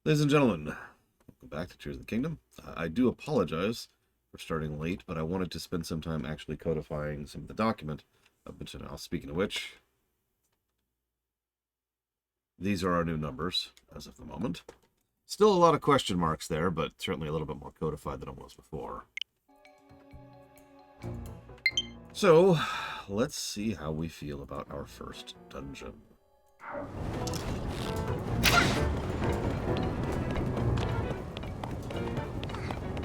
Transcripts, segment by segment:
Ladies and gentlemen, welcome back to Tears of the Kingdom. I do apologize for starting late, but I wanted to spend some time actually codifying some of the document up until now. Speaking of which, these are our new numbers as of the moment. Still a lot of question marks there, but certainly a little bit more codified than it was before. So, let's see how we feel about our first dungeon.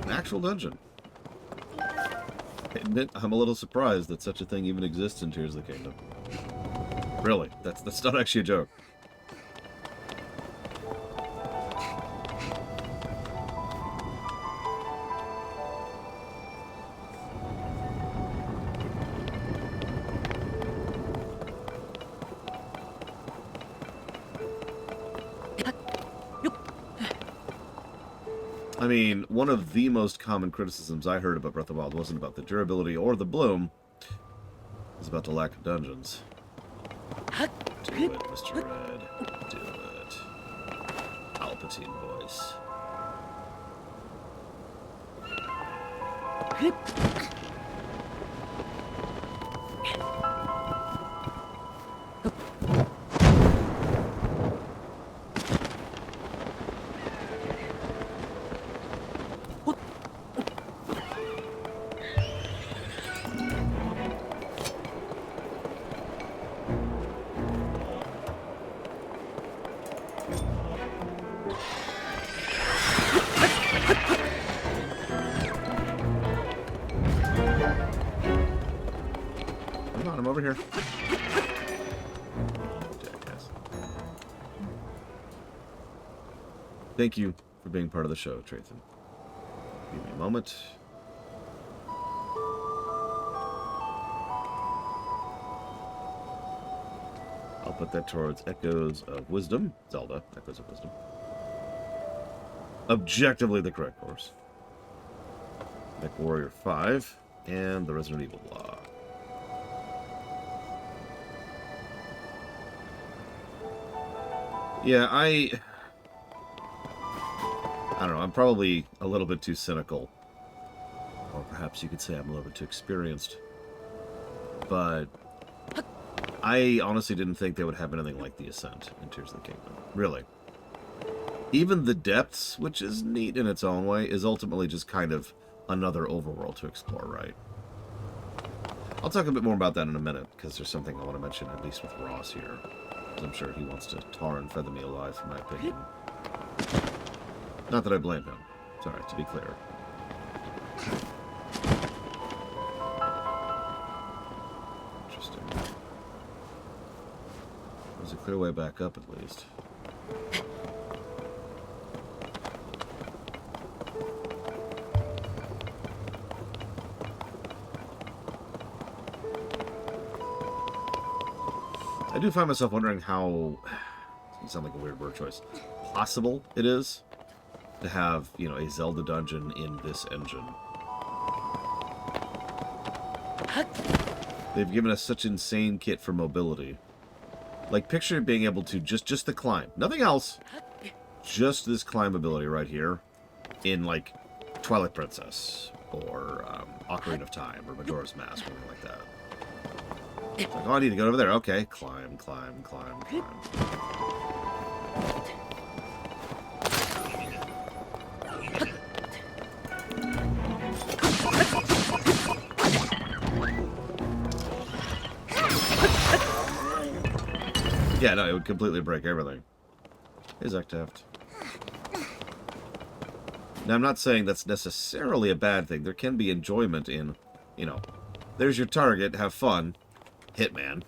An actual dungeon. Admit, I'm a little surprised that such a thing even exists in Tears of the Kingdom. Really, that's not actually a joke. I mean, one of the most common criticisms I heard about Breath of the Wild wasn't about the durability or the bloom. It was about the lack of dungeons. Do it, Mr. Red. Do it. Palpatine voice. I'm over here. Jackass. Thank you for being part of the show, Trathan. Give me a moment. I'll put that towards Echoes of Wisdom. Zelda, Echoes of Wisdom. Objectively the correct course. Mech Warrior 5 and the Resident Evil Law. Yeah, I don't know, I'm probably a little bit too cynical. Or perhaps you could say I'm a little bit too experienced. But I honestly didn't think they would have anything like the Ascent in Tears of the Kingdom. Really. Even the Depths, which is neat in its own way, is ultimately just kind of another overworld to explore, right? I'll talk a bit more about that in a minute, because there's something I want to mention, at least with Ross here. I'm sure he wants to tar and feather me alive, for my opinion. Not that I blame him. Sorry, to be clear. Interesting. There's a clear way back up, at least. I do find myself wondering how, it sounds like a weird word choice, possible it is to have, you know, a Zelda dungeon in this engine. They've given us such insane kit for mobility. Like, picture being able to just the climb. Nothing else. Just this climb ability right here in, like, Twilight Princess or Ocarina of Time or Majora's Mask or anything like that. It's like, oh, I need to go over there. Okay, climb, climb, climb, climb. Yeah, no, it would completely break everything. Hey, Zektaft. Now, I'm not saying that's necessarily a bad thing. There can be enjoyment in, you know, there's your target, have fun. Hitman.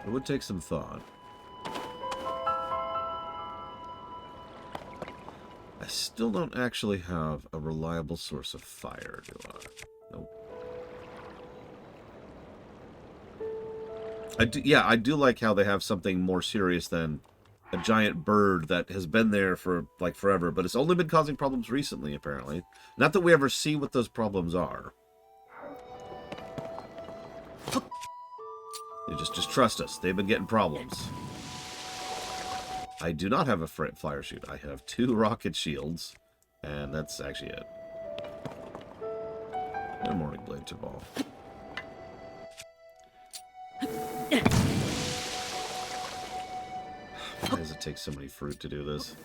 It would take some thought. I still don't actually have a reliable source of fire, do I? Nope. I do like how they have something more serious than a giant bird that has been there for, like, forever, but it's only been causing problems recently, apparently. Not that we ever see what those problems are. You just trust us. They've been getting problems. I do not have a flyer chute. I have 2 rocket shields, and that's actually it. No morning blade to ball. Why does it take so many fruit to do this?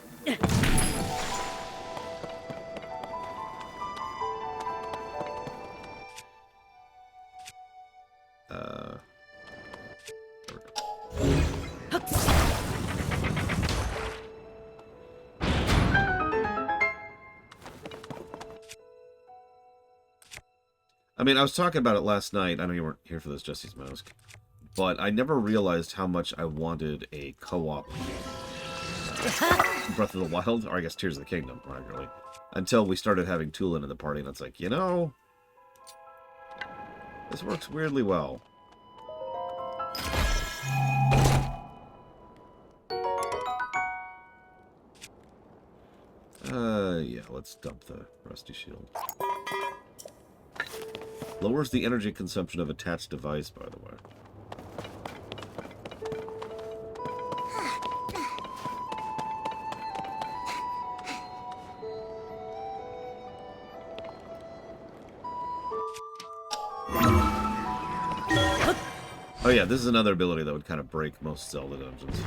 I mean, I was talking about it last night. I know you weren't here for this, Jesse's Mouse. But I never realized how much I wanted a co-op Breath of the Wild, or I guess Tears of the Kingdom, really. Until we started having Tulin in the party, and it's like, you know, this works weirdly well. Yeah, let's dump the rusty shield. Lowers the energy consumption of attached device, by the way. Oh yeah, this is another ability that would kind of break most Zelda dungeons.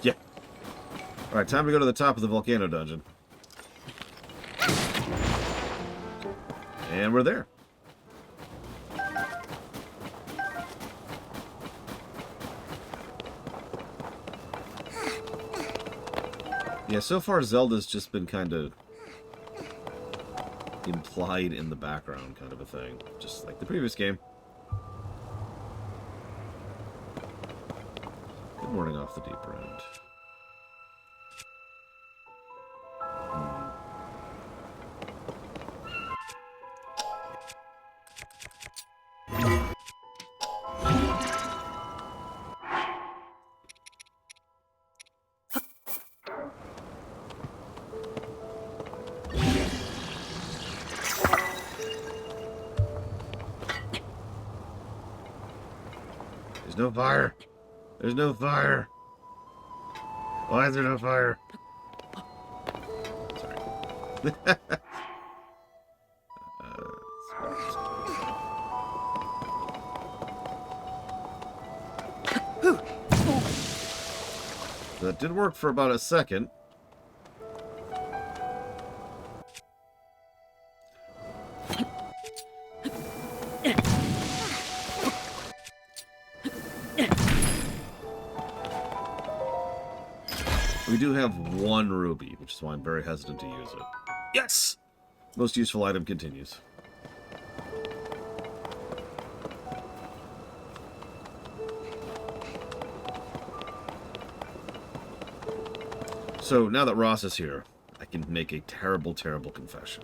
Yeah. Alright, time to go to the top of the volcano dungeon. And we're there. Yeah, so far Zelda's just been kind of implied in the background kind of a thing. Just like the previous game. Good morning off the deeper end. There's no fire. There's no fire. Why is there no fire? Sorry. That did work for about a second. We do have 1 ruby, which is why I'm very hesitant to use it. Yes! Most useful item continues. So, now that Ross is here, I can make a terrible, terrible confession.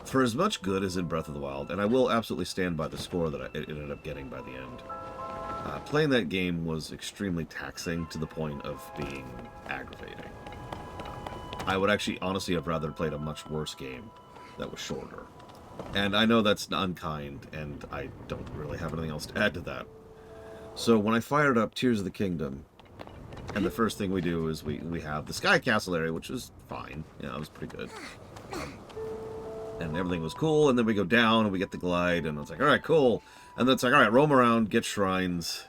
For as much good as in Breath of the Wild, and I will absolutely stand by the score that it ended up getting by the end, playing that game was extremely taxing to the point of being aggravating. I would actually honestly have rather played a much worse game that was shorter. And I know that's unkind, and I don't really have anything else to add to that. So when I fired up Tears of the Kingdom, and the first thing we do is we have the Sky Castle area, which was fine. Yeah, it was pretty good. And everything was cool, and then we go down, and we get the glide, and it's like, alright, cool. And then it's like, alright, roam around, get shrines,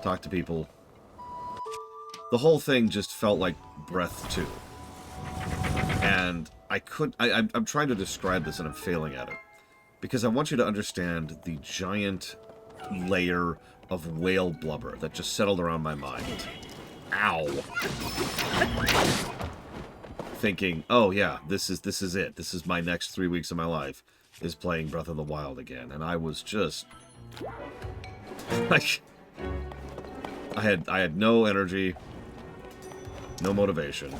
talk to people. The whole thing just felt like Breath 2. And I'm trying to describe this, and I'm failing at it. Because I want you to understand the giant layer of whale blubber that just settled around my mind. Ow. Thinking, oh yeah, this is it. This is my next 3 weeks of my life, is playing Breath of the Wild again. And I was just like, I had no energy, no motivation.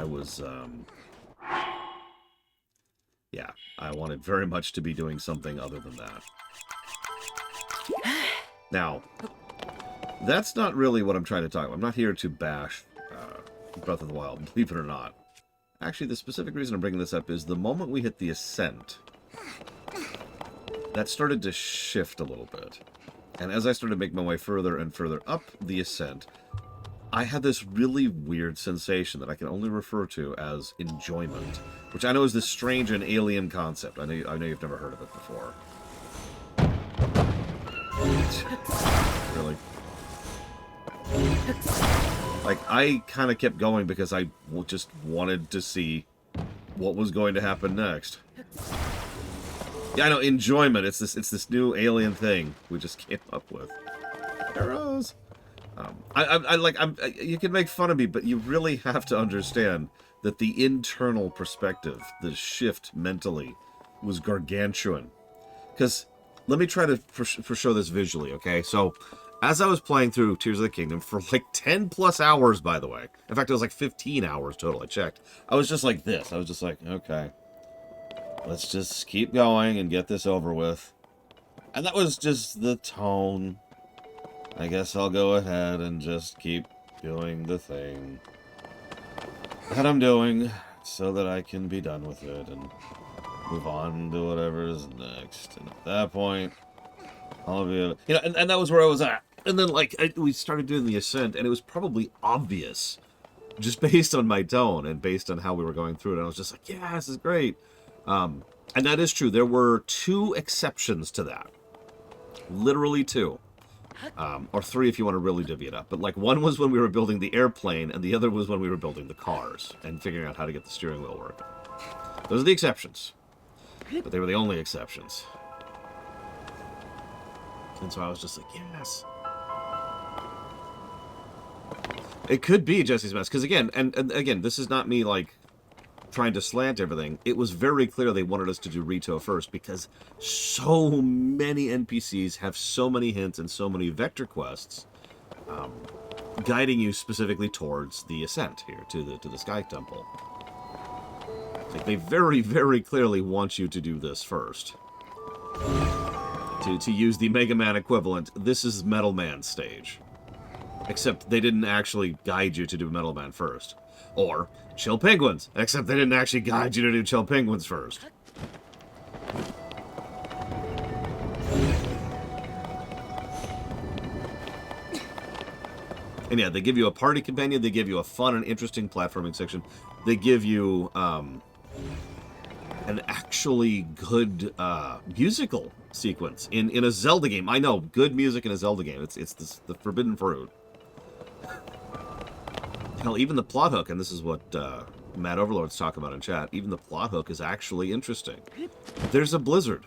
I was, yeah, I wanted very much to be doing something other than that. Now, that's not really what I'm trying to talk about. I'm not here to bash Breath of the Wild, believe it or not. Actually, the specific reason I'm bringing this up is the moment we hit the ascent, that started to shift a little bit. And as I started to make my way further and further up the ascent, I had this really weird sensation that I can only refer to as enjoyment, which I know is this strange and alien concept. I know you've never heard of it before. Really? Like, I kind of kept going because I just wanted to see what was going to happen next. Yeah, I know, enjoyment. It's this new alien thing we just came up with. Arrows. You can make fun of me, but you really have to understand that the internal perspective, the shift mentally, was gargantuan. Because let me try to show this visually, okay? So, as I was playing through Tears of the Kingdom for like 10 plus hours, by the way. In fact, it was like 15 hours total. I checked. I was just like this. I was just like, okay, let's just keep going and get this over with. And that was just the tone. I guess I'll go ahead and just keep doing the thing that I'm doing so that I can be done with it and move on to whatever's next. And at that point, I'll be able, you know, and that was where I was at. And then, like, we started doing the ascent, and it was probably obvious, just based on my tone and based on how we were going through it. And I was just like, yeah, this is great. And that is true. There were 2 exceptions to that. Literally 2. Or 3 if you want to really divvy it up. But, like, one was when we were building the airplane, and the other was when we were building the cars and figuring out how to get the steering wheel working. Those are the exceptions. But they were the only exceptions. And so I was just like, yes. It could be Jesse's Mess. Because again, and again, this is not me, like, trying to slant everything. It was very clear they wanted us to do Rito first because so many NPCs have so many hints and so many vector quests guiding you specifically towards the ascent here to the Sky Temple. Like, they very, very clearly want you to do this first. To use the Mega Man equivalent, this is Metal Man stage. Except they didn't actually guide you to do Metal Man first. Or Chill Penguins, except they didn't actually guide you to do Chill Penguins first. And yeah, they give you a party companion, they give you a fun and interesting platforming section. They give you an actually good musical sequence in a Zelda game. I know, good music in a Zelda game. It's the forbidden fruit. Hell, even the plot hook, and this is what Mad Overlord's talking about in chat, even the plot hook is actually interesting. There's a blizzard.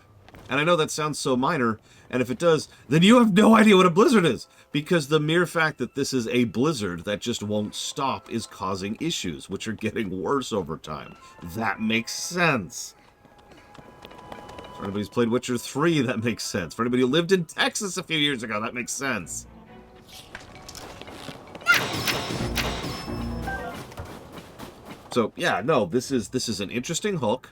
And I know that sounds so minor, and if it does, then you have no idea what a blizzard is. Because the mere fact that this is a blizzard that just won't stop is causing issues, which are getting worse over time. That makes sense. For anybody who's played Witcher 3, that makes sense. For anybody who lived in Texas a few years ago, that makes sense. So yeah, no, this is an interesting hook.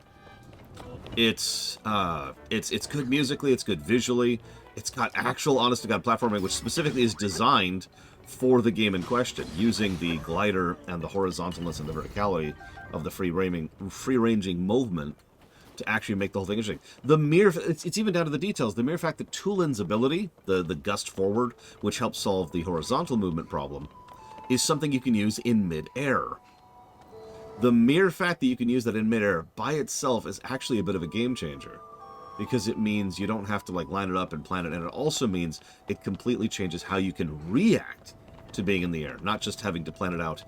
It's good musically, it's good visually. It's got actual honest-to-God platforming, which specifically is designed for the game in question, using the glider and the horizontalness and the verticality of the free-ranging movement to actually make the whole thing interesting. It's even down to the details. The mere fact that Tulin's ability, the gust forward, which helps solve the horizontal movement problem, is something you can use in mid-air. The mere fact that you can use that in midair by itself is actually a bit of a game changer, because it means you don't have to like line it up and plan it, and it also means it completely changes how you can react to being in the air, not just having to plan it out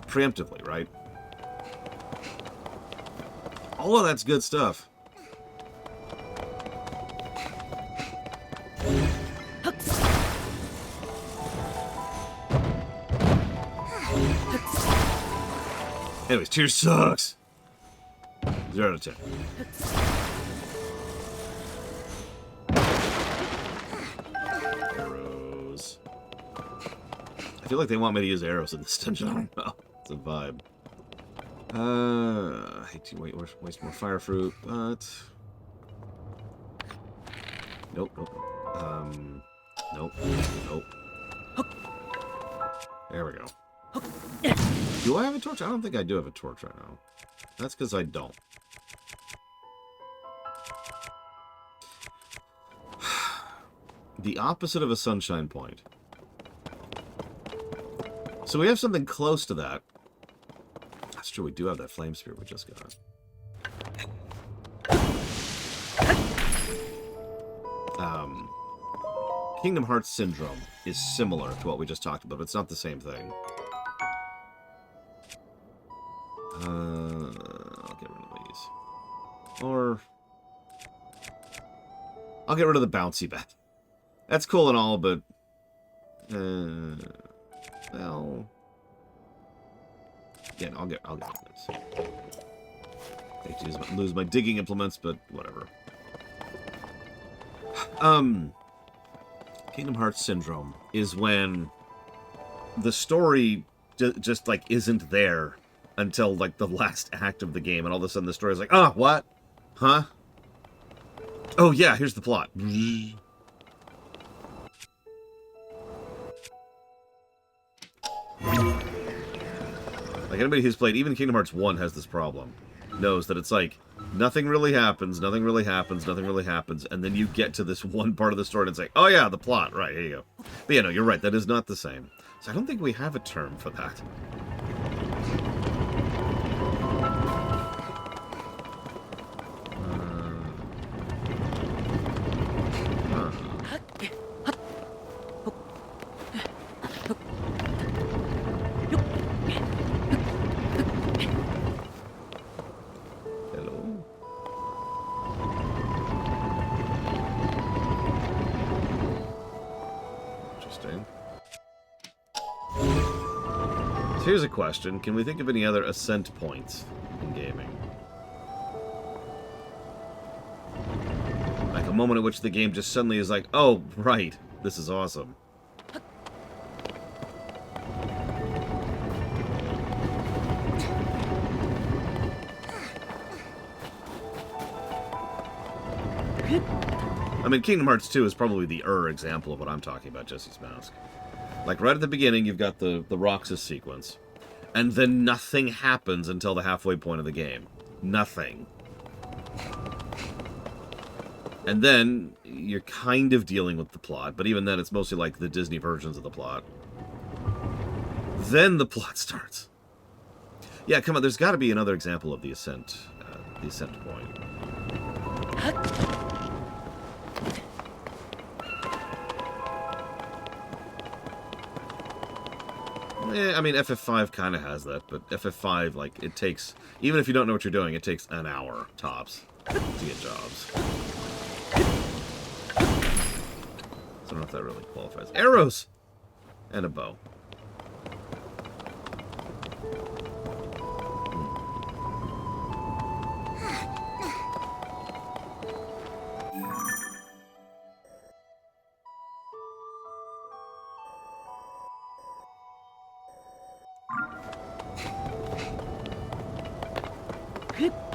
preemptively, right? All of that's good stuff. Anyways, Tears sucks. 0 out of 10. Arrows. I feel like they want me to use arrows in this dungeon. I don't know. It's a vibe. I hate to waste more fire fruit, but... Nope, nope. Nope, nope. There we go. Do I have a torch? I don't think I do have a torch right now. That's because I don't. The opposite of a sunshine point. So we have something close to that. That's true, we do have that flame spear we just got. Kingdom Hearts Syndrome is similar to what we just talked about, but it's not the same thing. I'll get rid of these. Or... I'll get rid of the bouncy bat. That's cool and all, but... well... Yeah, I'll get rid of this. Hate to lose my digging implements, but whatever. Kingdom Hearts Syndrome is when the story just like isn't there until like the last act of the game, and all of a sudden the story is like, oh, what? Huh? Oh yeah, here's the plot. Like anybody who's played even Kingdom Hearts 1 has this problem. Knows that it's like nothing really happens, nothing really happens, nothing really happens, and then you get to this one part of the story and it's like, oh yeah, the plot, right, here you go. But yeah, no, you're right, that is not the same. So I don't think we have a term for that. Here's a question. Can we think of any other ascent points in gaming? Like a moment at which the game just suddenly is like, oh, right, this is awesome. I mean, Kingdom Hearts 2 is probably the example of what I'm talking about, Jesse's Mask. Like, right at the beginning, you've got the Roxas sequence. And then nothing happens until the halfway point of the game. Nothing. And then, you're kind of dealing with the plot, but even then, it's mostly like the Disney versions of the plot. Then the plot starts. Yeah, come on, there's got to be another example of the ascent point. I mean, FF5 kind of has that, but FF5, like, it takes... Even if you don't know what you're doing, it takes an hour, tops, to get jobs. So I don't know if that really qualifies. Arrows! And a bow.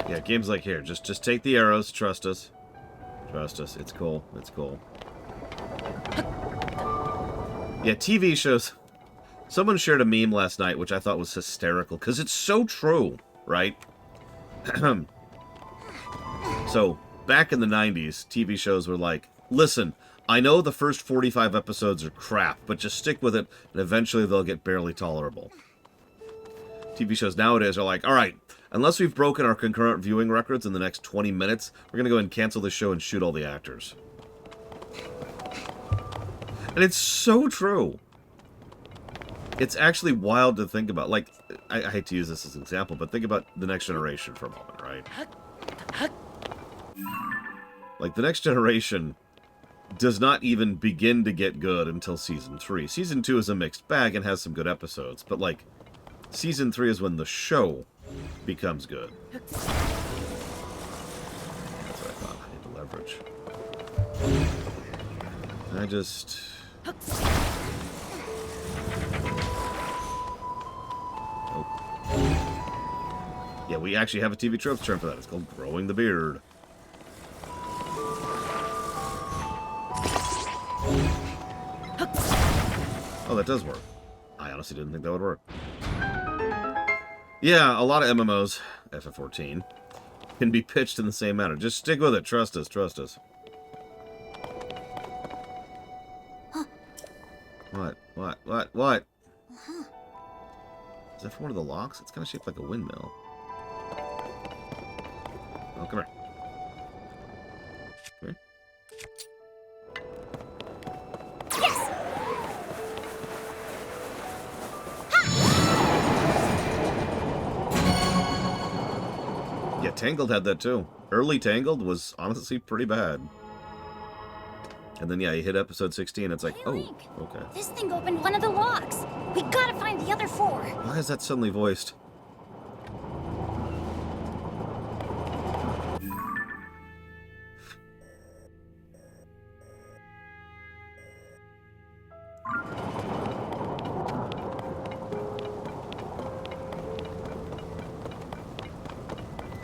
Yeah, games like here. Just take the arrows. Trust us. Trust us. It's cool. It's cool. Yeah, TV shows. Someone shared a meme last night, which I thought was hysterical, because it's so true, right? So, back in the 90s, TV shows were like, listen, I know the first 45 episodes are crap, but just stick with it, and eventually they'll get barely tolerable. TV shows nowadays are like, alright, unless we've broken our concurrent viewing records in the next 20 minutes, we're going to go and cancel the show and shoot all the actors. And it's so true. It's actually wild to think about. Like, I hate to use this as an example, but think about The Next Generation for a moment, right? Like, The Next Generation does not even begin to get good until Season 3. Season 2 is a mixed bag and has some good episodes, but, like, Season 3 is when the show becomes good. That's what I thought. I need to leverage. I just... Yeah, we actually have a TV tropes term for that. It's called growing the beard. Oh, that does work. I honestly didn't think that would work. Yeah, a lot of MMOs, FF14, can be pitched in the same manner. Just stick with it. Trust us. Trust us. Huh. What? Is that for one of the locks? It's kind of shaped like a windmill. Oh, come here. Come here. Yeah, Tangled had that too. Early Tangled was honestly pretty bad. And then, yeah, you hit episode 16, it's like, hey, oh, Link, okay. This thing opened one of the locks. We gotta find the other 4. Why is that suddenly voiced?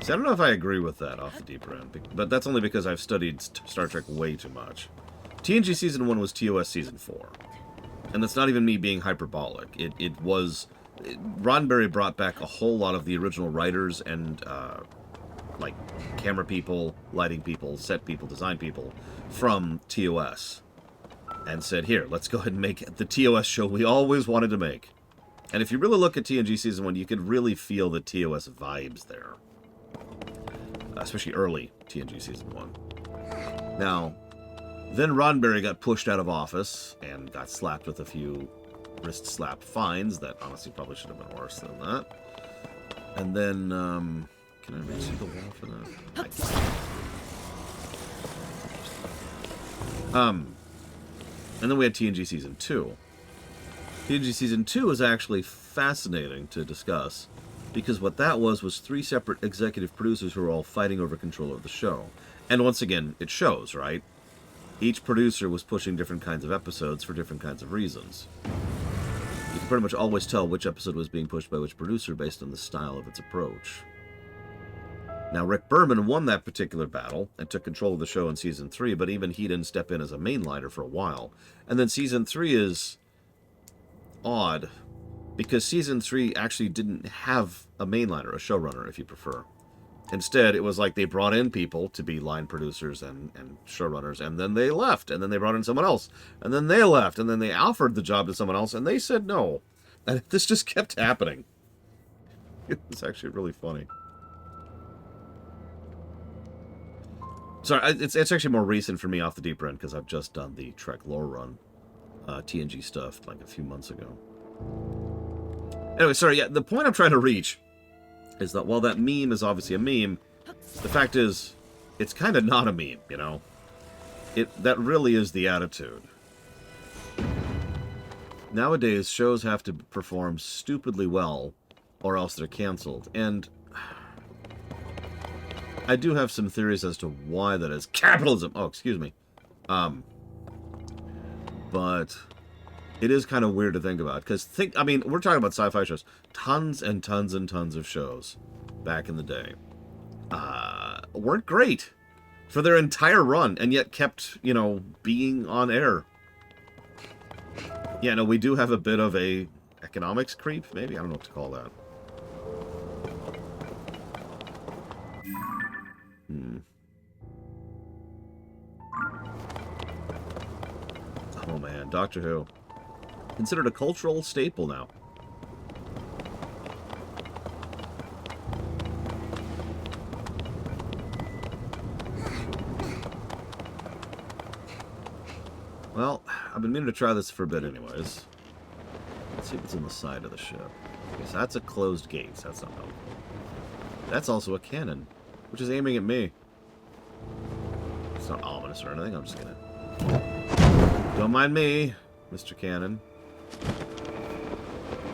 See, I don't know if I agree with that off the deeper end, but that's only because I've studied Star Trek way too much. TNG Season 1 was TOS Season 4. And that's not even me being hyperbolic. It was... Roddenberry brought back a whole lot of the original writers and, like, camera people, lighting people, set people, design people from TOS. And said, here, let's go ahead and make the TOS show we always wanted to make. And if you really look at TNG Season 1, you could really feel the TOS vibes there. Especially early TNG Season 1. Now, then Roddenberry got pushed out of office and got slapped with a few wrist slap fines that honestly probably should have been worse than that. And then, can I reach the wall for that? And then we had TNG Season 2. TNG Season 2 is actually fascinating to discuss, because what that was 3 separate executive producers who were all fighting over control of the show. And once again, it shows, right? Each producer was pushing different kinds of episodes for different kinds of reasons. You can pretty much always tell which episode was being pushed by which producer based on the style of its approach. Now, Rick Berman won that particular battle and took control of the show in Season 3, but even he didn't step in as a mainliner for a while. And then Season 3 is odd, because Season 3 actually didn't have a mainliner, a showrunner, if you prefer. Instead, it was like they brought in people to be line producers and showrunners, and then they left, and then they brought in someone else, and then they left, and then they offered the job to someone else, and they said no. And this just kept happening. It was actually really funny. Sorry, it's actually more recent for me off the deeper end, because I've just done the Trek lore run, TNG stuff, like a few months ago. Anyway, sorry, yeah, the point I'm trying to reach is that while that meme is obviously a meme, the fact is, it's kind of not a meme, you know? That really is the attitude. Nowadays, shows have to perform stupidly well, or else they're canceled, and I do have some theories as to why that is. Capitalism! Oh, excuse me. But it is kind of weird to think about, because I mean, we're talking about sci-fi shows. Tons and tons and tons of shows back in the day weren't great for their entire run, and yet kept, you know, being on air. Yeah, no, we do have a bit of a economics creep, maybe? I don't know what to call that. Oh man, Doctor Who. Considered a cultural staple now. Well, I've been meaning to try this for a bit anyways. Let's see what's in the side of the ship. Okay, so that's a closed gate, so that's not helpful. That's also a cannon, which is aiming at me. It's not ominous or anything, I'm just gonna... Don't mind me, Mr. Cannon.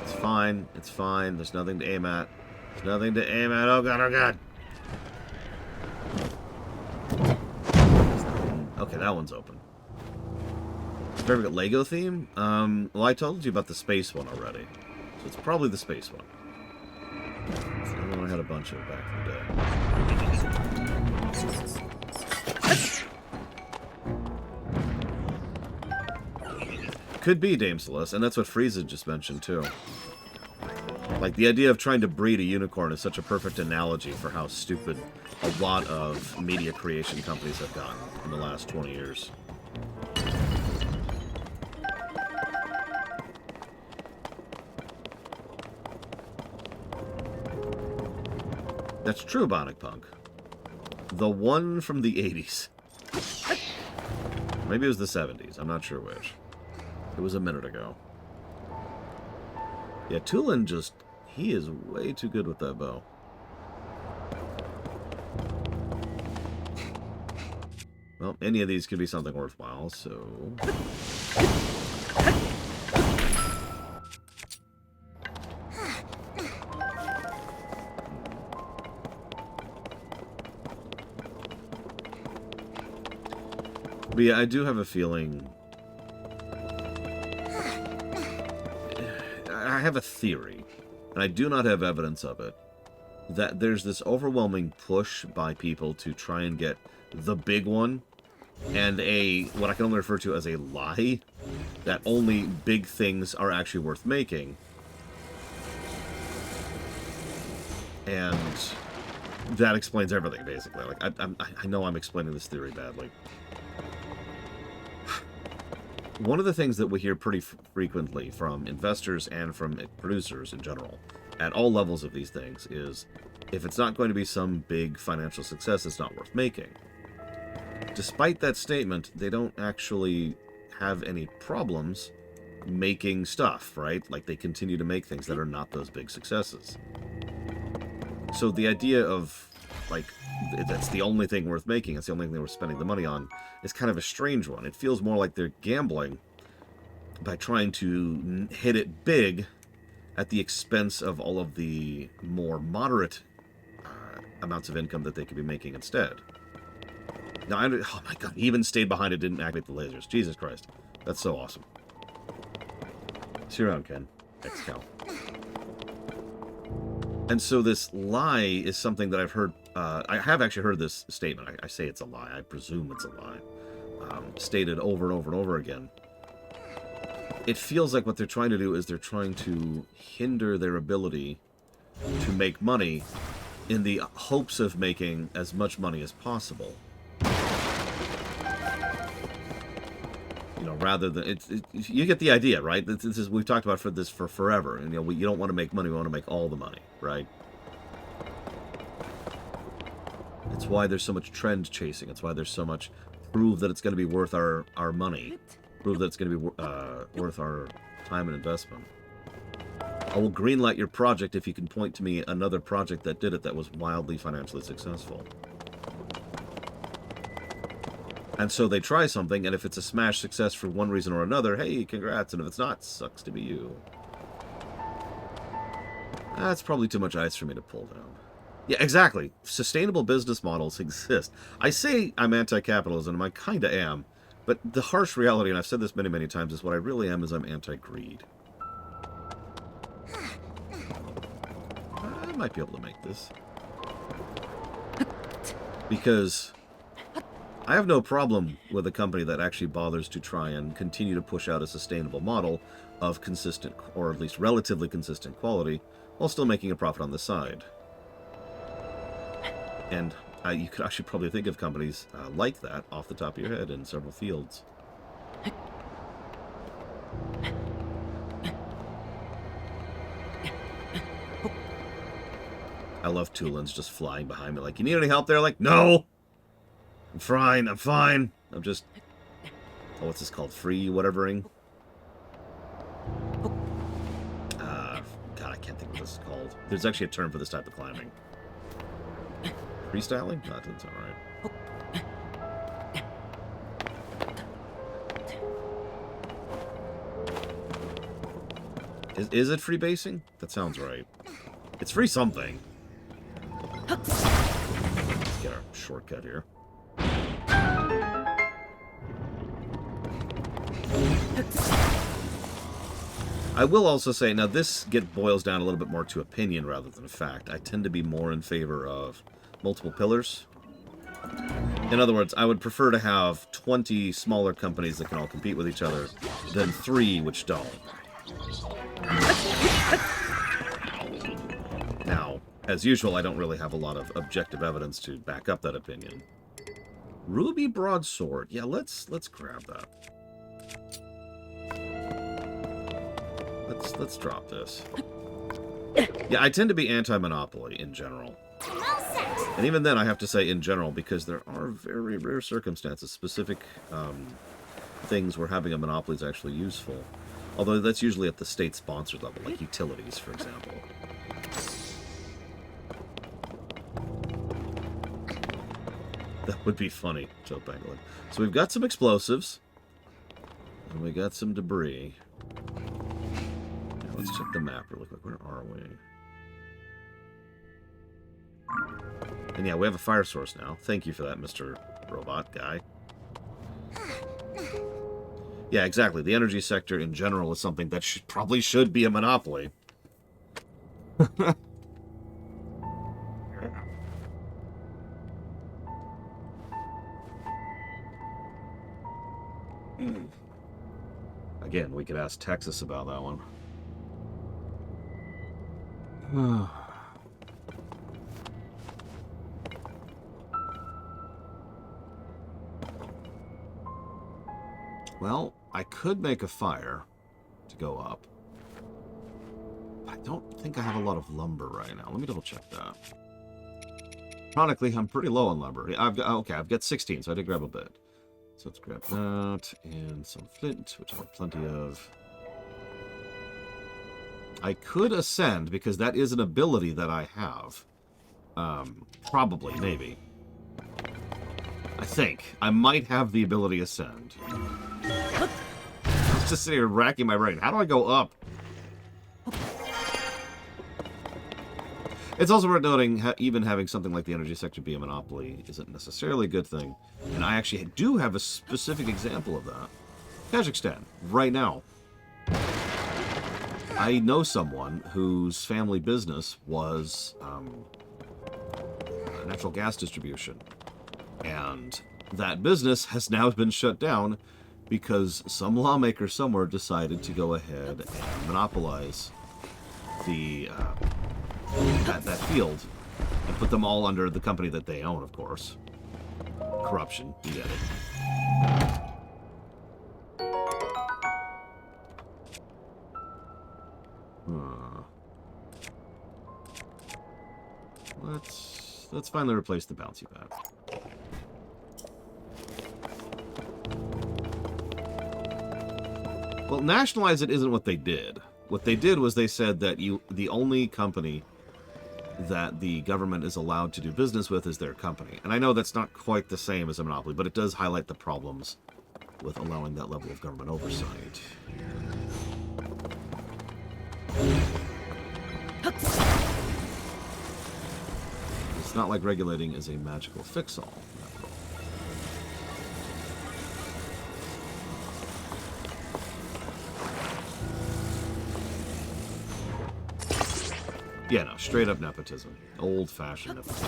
It's fine, it's fine, there's nothing to aim at. There's nothing to aim at, oh god, oh god! Okay, that one's open. Favorite Lego theme? Well, I told you about the space one already. So it's probably the space one. I had a bunch of back in the day. Could be Dame Celeste, and that's what Frieza just mentioned, too. Like, the idea of trying to breed a unicorn is such a perfect analogy for how stupid a lot of media creation companies have gotten in the last 20 years. That's true, Bionic Punk. The one from the 80s. Maybe it was the 70s. I'm not sure which. It was a minute ago. Yeah, Tulin just... He is way too good with that bow. Well, any of these could be something worthwhile, so... But yeah, I do have a feeling... I have a theory, and I do not have evidence of it, that there's this overwhelming push by people to try and get the big one, and what I can only refer to as a lie, that only big things are actually worth making. And that explains everything, basically. Like, I know I'm explaining this theory badly. One of the things that we hear pretty frequently from investors and from producers in general, at all levels of these things, is if it's not going to be some big financial success, it's not worth making. Despite that statement, they don't actually have any problems making stuff, right? Like, they continue to make things that are not those big successes. So the idea of, like, that's the only thing worth making, it's the only thing we're spending the money on, is kind of a strange one. It feels more like they're gambling by trying to hit it big at the expense of all of the more moderate amounts of income that they could be making instead. Now, oh my god, he even stayed behind it, didn't activate the lasers. Jesus Christ. That's so awesome. See you around, Ken. X-Cal. And so this lie is something that I've heard... I have actually heard this statement. I say it's a lie. I presume it's a lie. Stated over and over and over again. It feels like what they're trying to do is they're trying to hinder their ability to make money in the hopes of making as much money as possible. You know, rather than... you get the idea, right? This is, we've talked about this for forever. And, you know, you don't want to make money, we want to make all the money, right? It's why there's so much trend chasing. It's why there's so much prove that it's going to be worth our money. Prove that it's going to be worth our time and investment. I will greenlight your project if you can point to me another project that did it that was wildly financially successful. And so they try something, and if it's a smash success for one reason or another, hey, congrats. And if it's not, sucks to be you. That's probably too much ice for me to pull down. Yeah, exactly. Sustainable business models exist. I say I'm anti-capitalism, and I kind of am. But the harsh reality, and I've said this many, many times, is what I really am is I'm anti-greed. I might be able to make this. Because I have no problem with a company that actually bothers to try and continue to push out a sustainable model of consistent, or at least relatively consistent quality, while still making a profit on the side. And you could actually probably think of companies like that off the top of your head in several fields. I love Tulin's just flying behind me like, you need any help there? Like, no! I'm fine, I'm fine. I'm just... Oh, what's this called? Free whatevering? God, I can't think what this is called. There's actually a term for this type of climbing. Freestyling? No, that doesn't sound right. Is it free basing? That sounds right. It's free something. Let's get our shortcut here. I will also say, now this boils down a little bit more to opinion rather than fact. I tend to be more in favor of multiple pillars. In other words, I would prefer to have 20 smaller companies that can all compete with each other than 3 which don't. Now, as usual, I don't really have a lot of objective evidence to back up that opinion. Ruby broadsword. Yeah, let's grab that. Let's drop this. Yeah, I tend to be anti-monopoly in general. And even then, I have to say in general, because there are very rare circumstances, specific things where having a monopoly is actually useful. Although that's usually at the state-sponsored level, like utilities, for example. That would be funny, Joe Pangolin. So we've got some explosives. And we got some debris. Now let's check the map really quick. Where are we? And yeah, we have a fire source now. Thank you for that, Mr. Robot Guy. Yeah, exactly. The energy sector in general is something that probably should be a monopoly. Again, we could ask Texas about that one. Well, I could make a fire to go up. But I don't think I have a lot of lumber right now. Let me double check that. Ironically, I'm pretty low on lumber. I've got 16, so I did grab a bit. So let's grab that and some flint, which I have plenty of. I could ascend, because that is an ability that I have. Probably, maybe. I think. I might have the ability ascend. I was just sitting here racking my brain. How do I go up? It's also worth noting, even having something like the energy sector be a monopoly isn't necessarily a good thing. And I actually do have a specific example of that. Kazakhstan, right now. I know someone whose family business was natural gas distribution. And that business has now been shut down because some lawmaker somewhere decided to go ahead and monopolize the that field and put them all under the company that they own, of course. Corruption, you get it. Let's finally replace the bouncy pad. Well, nationalize it isn't what they did. What they did was they said that the only company that the government is allowed to do business with is their company. And I know that's not quite the same as a monopoly, but it does highlight the problems with allowing that level of government oversight. It's not like regulating is a magical fix-all. Yeah, no, straight up nepotism. Old-fashioned nepotism.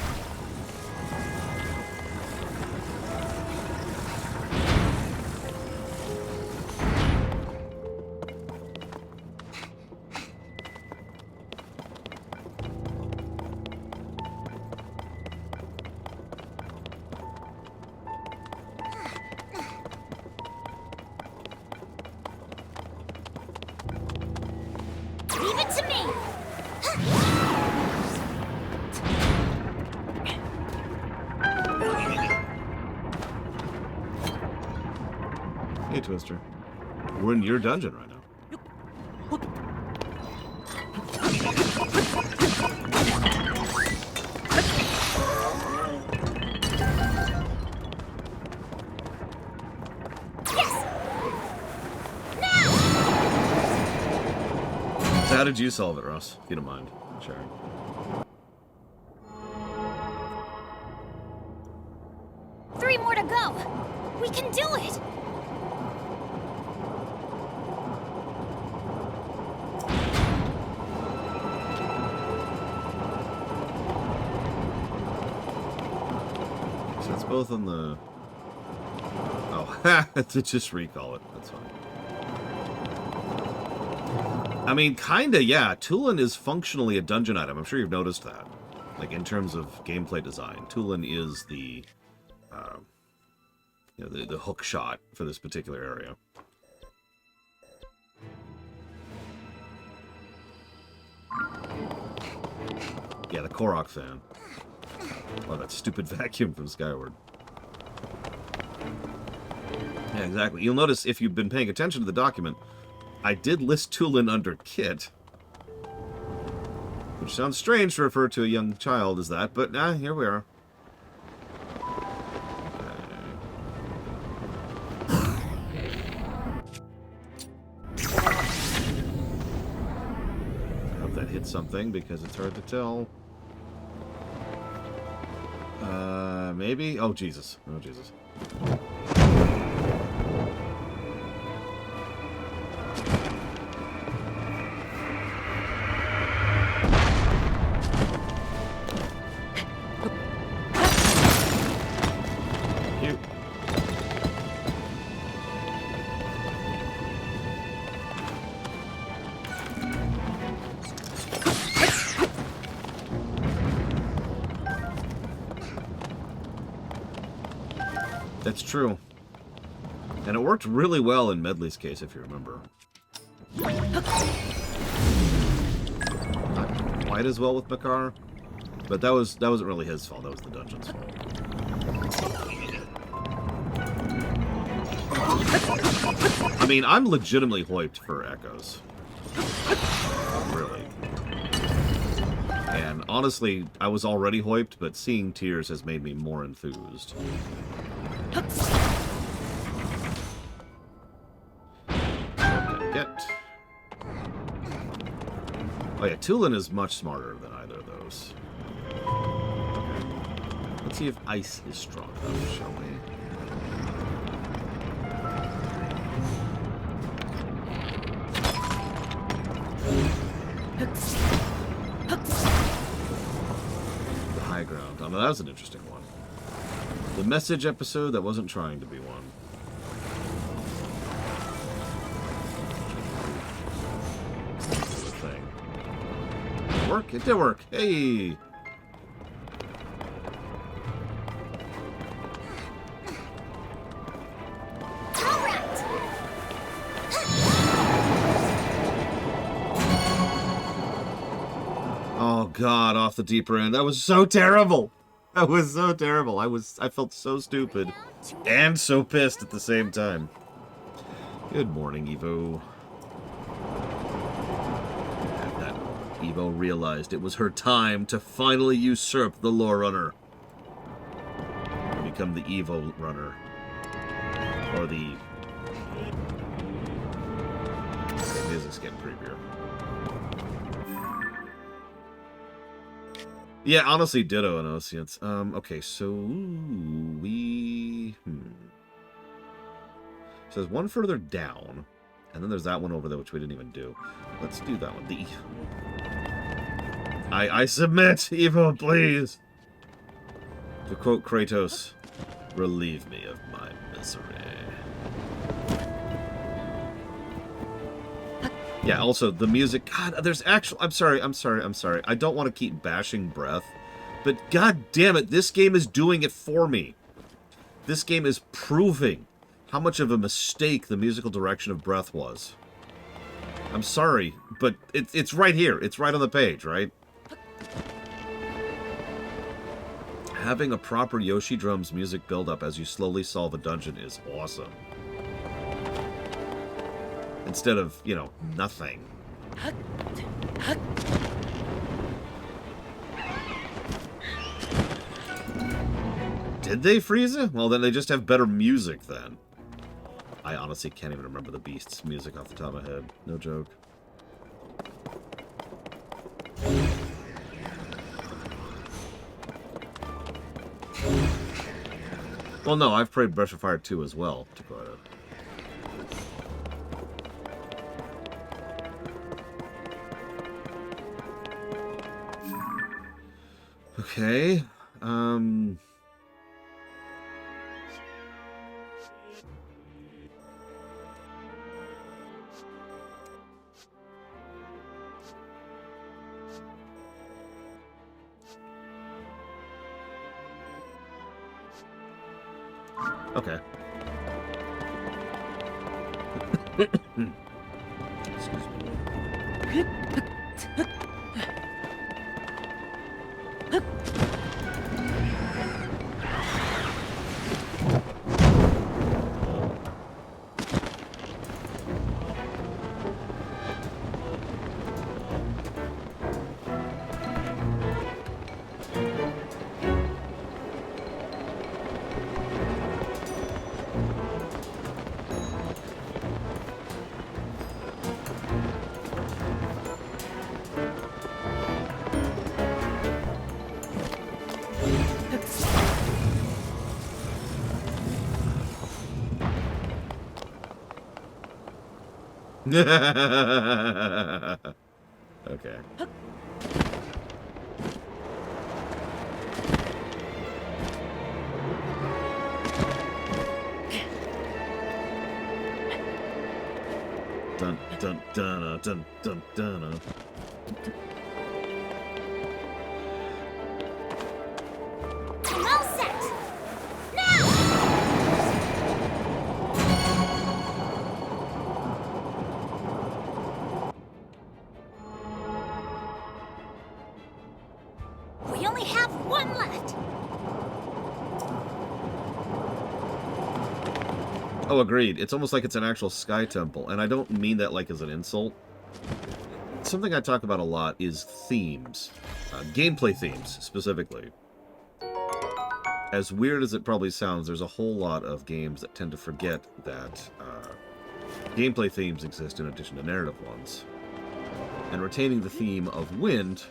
Leave it to me! Hey, Twister. We're in your dungeon right now. So how did you solve it, Ross? If you don't mind sharing. Three more to go. We can do it. both on the... Oh, to just recall it. That's fine. I mean, kinda, yeah. Tulin is functionally a dungeon item. I'm sure you've noticed that. Like, in terms of gameplay design, Tulin is the, you know, the hook shot for this particular area. Yeah, the Korok fan. Oh, that stupid vacuum from Skyward. Yeah, exactly. You'll notice, if you've been paying attention to the document, I did list Tulin under Kit. Which sounds strange to refer to a young child as that, but here we are. I hope that hit something, because it's hard to tell. Maybe? Oh, Jesus. Oh, Jesus. That's true. And it worked really well in Medley's case, if you remember. Not quite as well with Makar, but that wasn't really his fault. That was the dungeon's fault. I mean, I'm legitimately hyped for Echoes. Really. And honestly, I was already hyped, but seeing Tears has made me more enthused. Get. Oh yeah, Tulin is much smarter than either of those. Okay. Let's see if ice is strong enough, shall we? The high ground. Oh, no, that was an interesting one. The message episode that wasn't trying to be one. Thing. Did it work? It did work. Hey! Oh God, off the deeper end. That was so terrible. That was so terrible. I felt so stupid and so pissed at the same time. Good morning, Evo. And that Evo realized it was her time to finally usurp the lore runner. And become the Evo runner. Or the... Okay, music's getting creepier. Yeah, honestly, ditto in Oceans. Okay, so we... So there's one further down, and then there's that one over there, which we didn't even do. Let's do that one. I submit, Evo, please! To quote Kratos, relieve me of my misery. Yeah, also, the music... God, there's actual... I'm sorry. I don't want to keep bashing Breath, but god damn it, this game is doing it for me. This game is proving how much of a mistake the musical direction of Breath was. I'm sorry, but it's right here. It's right on the page, right? Having a proper Yoshi Drums music build-up as you slowly solve a dungeon is awesome. Instead of, you know, nothing. Did they freeze it? Well, then they just have better music, then. I honestly can't even remember the Beast's music off the top of my head. No joke. Well, no, I've played Breath of Fire 2 as well, to quote it. Okay, Okay. Excuse me. Okay. Dun dun dun dun dun dun. I'm all set. Now! We only have one left. Oh, agreed. It's almost like it's an actual sky temple, and I don't mean that like as an insult. Something I talk about a lot is themes. Gameplay themes, specifically. As weird as it probably sounds, there's a whole lot of games that tend to forget that gameplay themes exist in addition to narrative ones. And retaining the theme of wind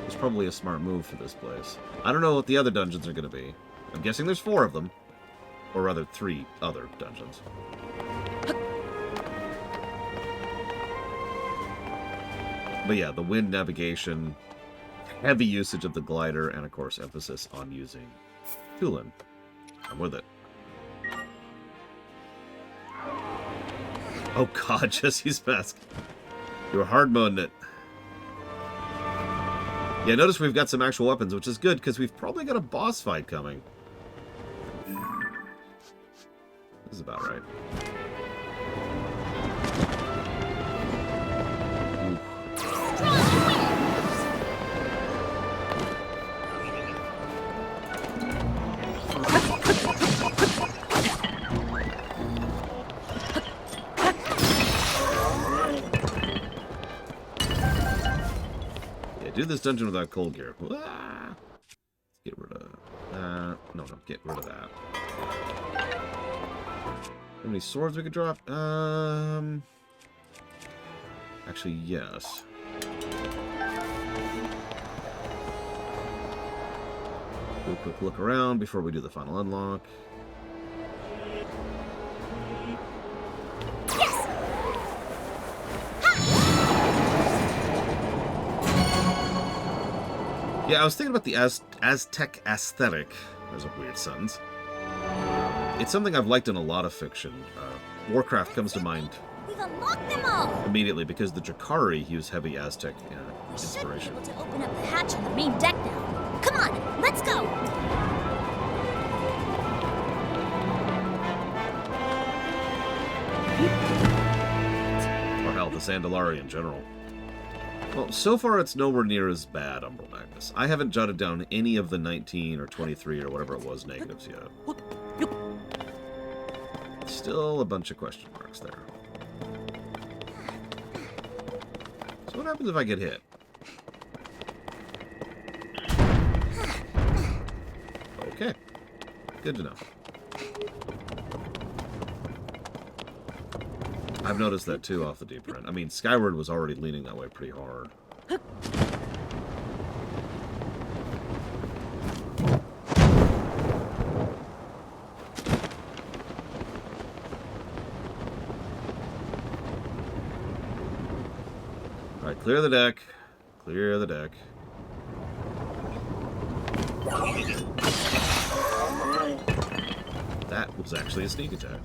is probably a smart move for this place. I don't know what the other dungeons are going to be. I'm guessing there's 4 of them. Or rather, 3 other dungeons. But yeah, the wind navigation, heavy usage of the glider, and of course emphasis on using Tulin. I'm with it. Oh god, Jesse's mask. You were hard moding it. Yeah, notice we've got some actual weapons, which is good, because we've probably got a boss fight coming. This is about right. Yeah, do this dungeon without Colgera. Ah! Get rid of no, get rid of that. How many swords we could drop? Actually, yes. Do a quick look around before we do the final unlock. Yes! Yeah, I was thinking about the Aztec aesthetic. There's a weird sentence. It's something I've liked in a lot of fiction. Warcraft comes to mind We've unlocked them all! immediately because the Drakari use heavy Aztec We should be inspiration. able to open up the hatch on the main deck now. Come on, let's go! Or hell, the Zandalari in general. Well, so far it's nowhere near as bad, Umbral Magnus. I haven't jotted down any of the 19 or 23 or whatever it was negatives yet. Still a bunch of question marks there. So what happens if I get hit? Okay. Good to know. I've noticed that too off the deeper end. I mean, Skyward was already leaning that way pretty hard. Alright, clear the deck. Clear the deck. That was actually a sneak attack.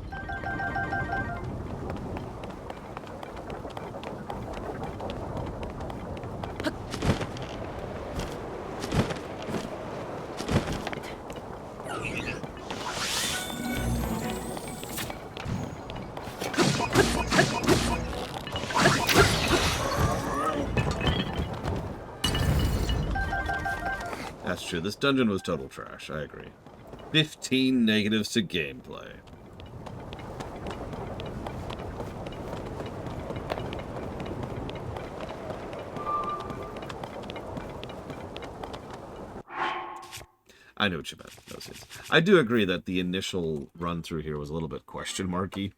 That's true. This dungeon was total trash. I agree. 15 negatives to gameplay. I know what you meant. Those is. I do agree that the initial run through here was a little bit question marky.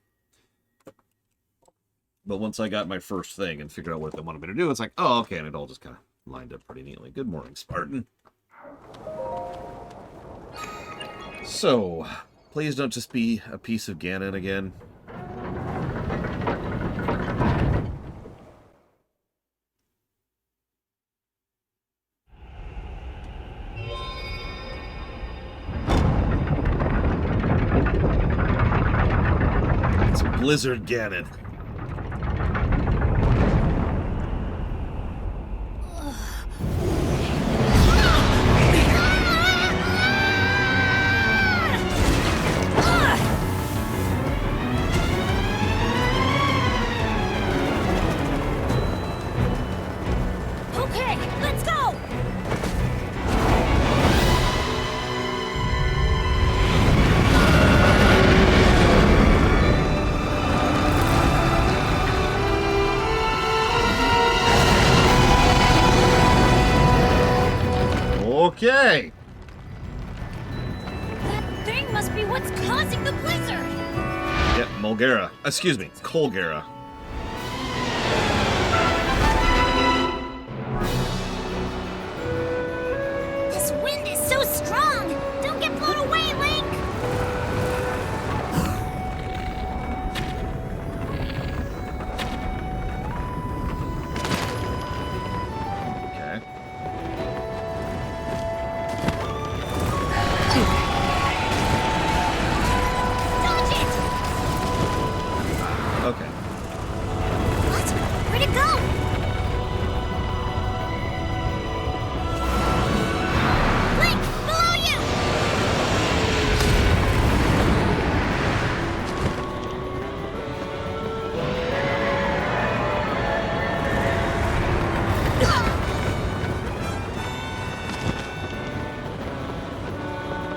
But once I got my first thing and figured out what they wanted me to do, it's like, oh, okay, and it all just kind of lined up pretty neatly. Good morning, Spartan. So, please don't just be a piece of Ganon again. It's Blizzard Ganon. Okay. That thing must be what's causing the blizzard. Yep, Colgera. Excuse me, Colgera. This wind is so strong. Don't get blown away, Link. Okay. Dodge it. Okay. What? Where'd it go? Link, below you.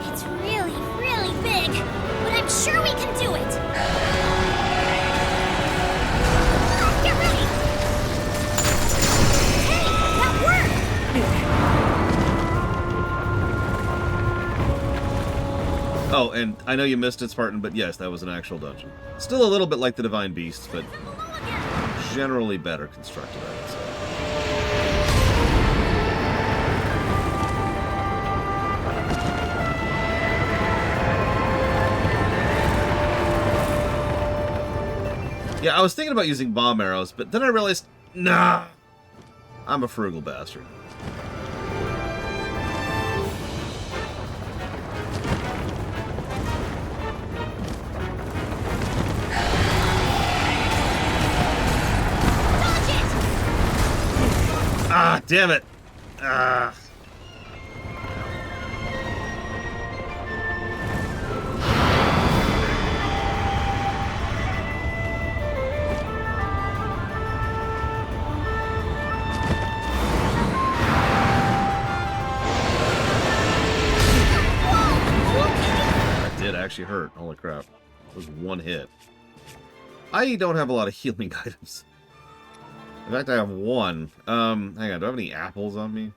It's really, really big, but I'm sure we can do it. Get ready. Hey, that worked. Oh, and I know you missed it, Spartan, but yes, that was an actual dungeon. Still a little bit like the Divine Beasts, but Below again. generally better constructed, I would say. Yeah, I was thinking about using bomb arrows, but then I realized, nah, I'm a frugal bastard. Dodge it. Ah, damn it! Ah. That did actually hurt. Holy crap. It was one hit. I don't have a lot of healing items. In fact, I have one. Hang on, do I have any apples on me?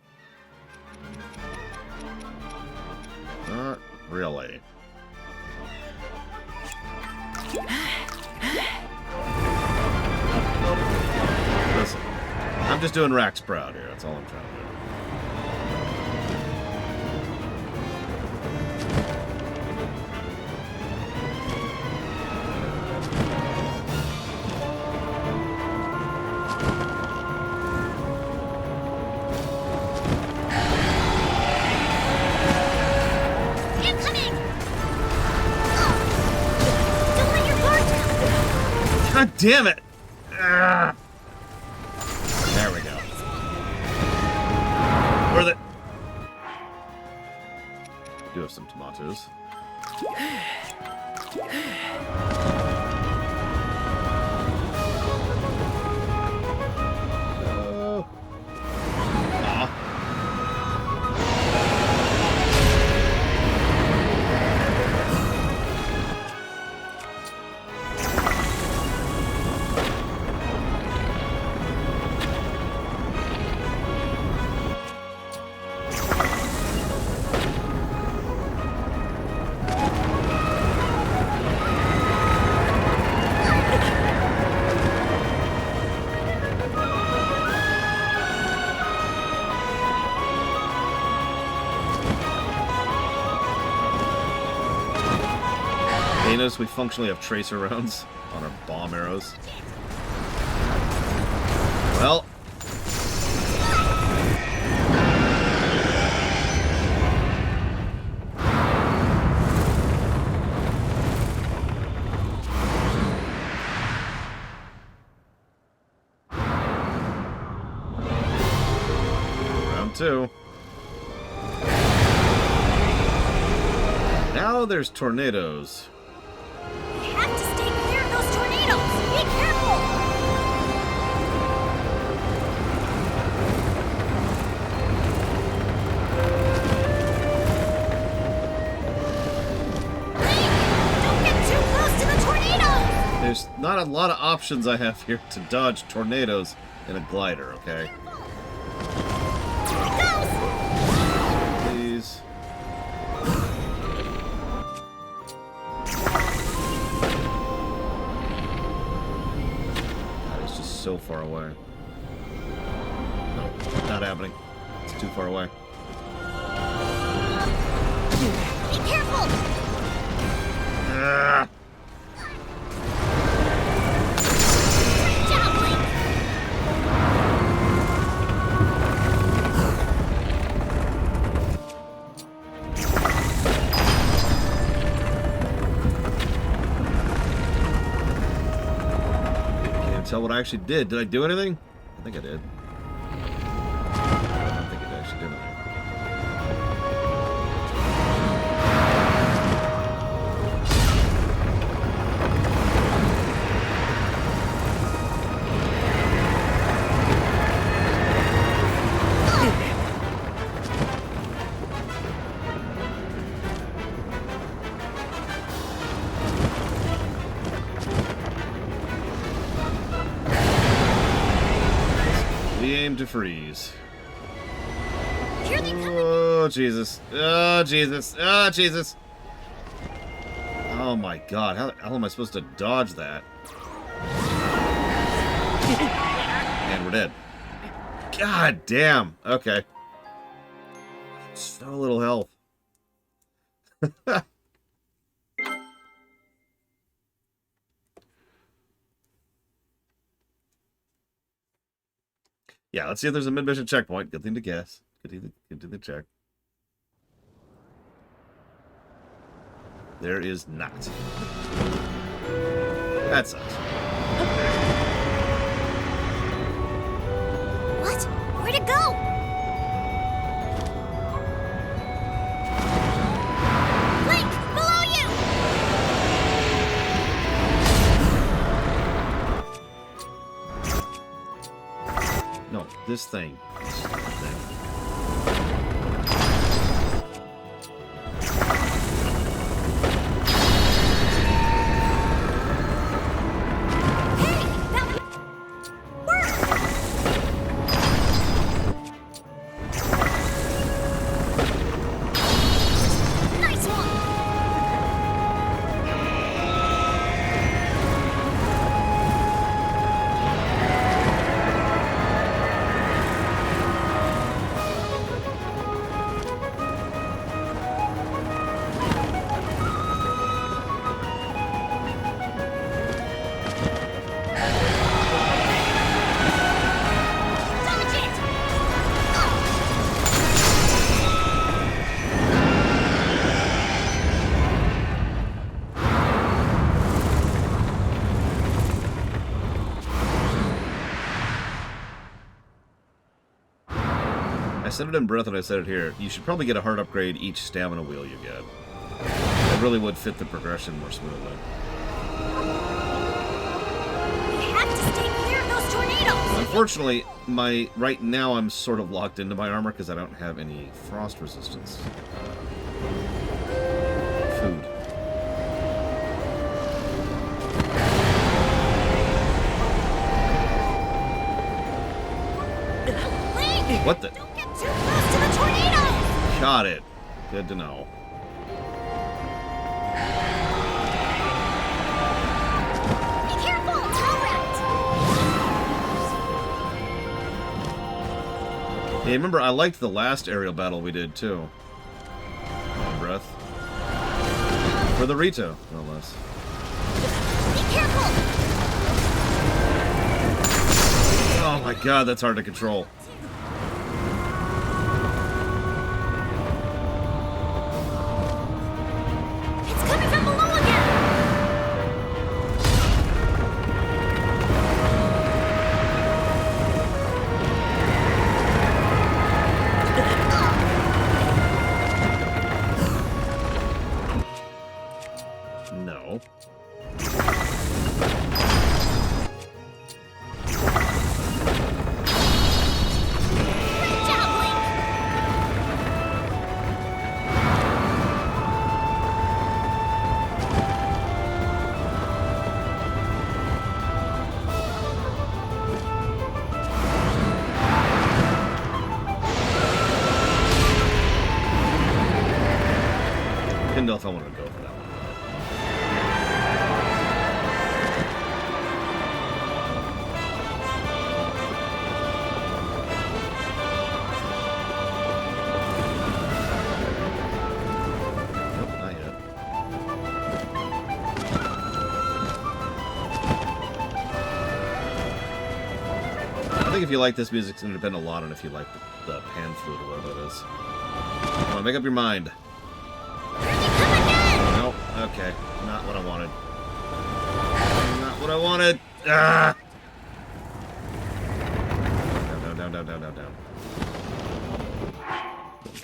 Not really. Listen, I'm just doing Rax proud here. That's all I'm trying to do. Incoming. Don't let your guard down. God damn it! Ah. There we go. Worth it. Do have some tomatoes. Aw. you notice we functionally have tracer rounds on our bomb arrows? Well... Round 2. Now there's tornadoes. We have to stay clear of those tornadoes. Be careful. Link, don't get too close to the tornadoes. There's not a lot of options I have here to dodge tornadoes in a glider, okay? Here it goes. Please. That is just so far away. No, not happening. It's too far away. Be careful. Ah! Great job, Link. Can't tell what I actually did. Did I do anything? I think I did. I don't think I actually did anything. We aim to freeze. Here they come. Oh, Jesus. Oh, Jesus. Oh, Jesus. Oh, my God. How am I supposed to dodge that? And we're dead. God damn. Okay. So little health. Yeah, let's see if there's a mid-mission checkpoint. Good thing to guess. Good thing to check. There is not. That sucks. What? Where'd it go? Link, below you! No, this thing. Hey, that worked! Nice one! Dodge it! I said it in breath and I said it here. You should probably get a hard upgrade each stamina wheel you get. It really would fit the progression more smoothly. We have to stay clear of those tornadoes! Unfortunately, right now I'm sort of locked into my armor because I don't have any frost resistance. Food. Link! What the? Don't get too close to the tornadoes! Got it. Good to know. Be careful! Alright! Hey, remember, I liked the last aerial battle we did, too. Breath. For the Rito, no less. Be careful! Oh my god, that's hard to control. It's coming from below again! No. Great job, Link! Didn't know if I wanted to go for that one. Nope, not yet. I think if you like this music, it's going to depend a lot on if you like the pan flute or whatever that is. Come on, make up your mind. Here they come again! Nope, okay. Not what I wanted. Not what I wanted. Ah! Down, down, down, down, down, down.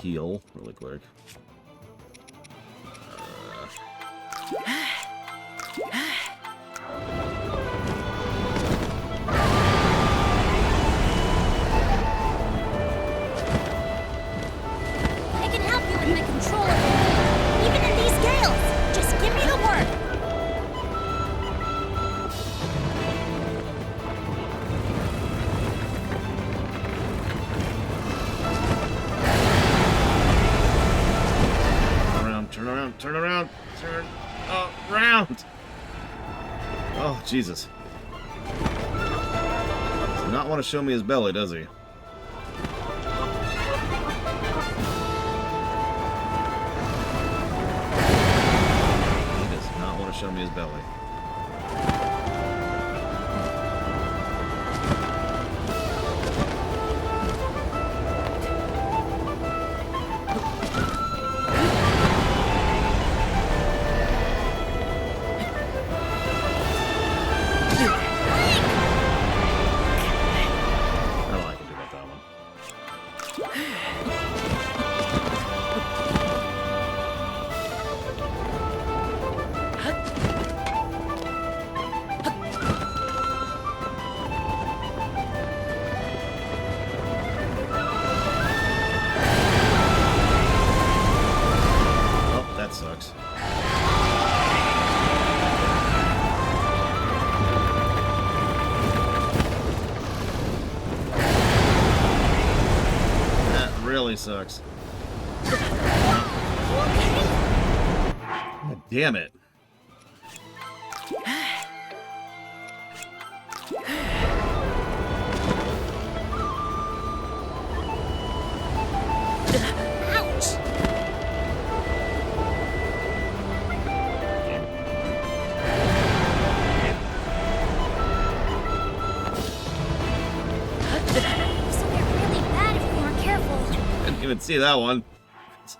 Heal really quick. I can help you with my control of the wind, even in these gales. Just give me the word. Turn around, turn around, turn around. Oh, Jesus. Does not want to show me his belly, does he? He does not want to show me his belly. I don't know what I can do about that one. Oh, that sucks. That really sucks. God damn it. Ouch! This will get really bad if we aren't careful. Didn't even see that one.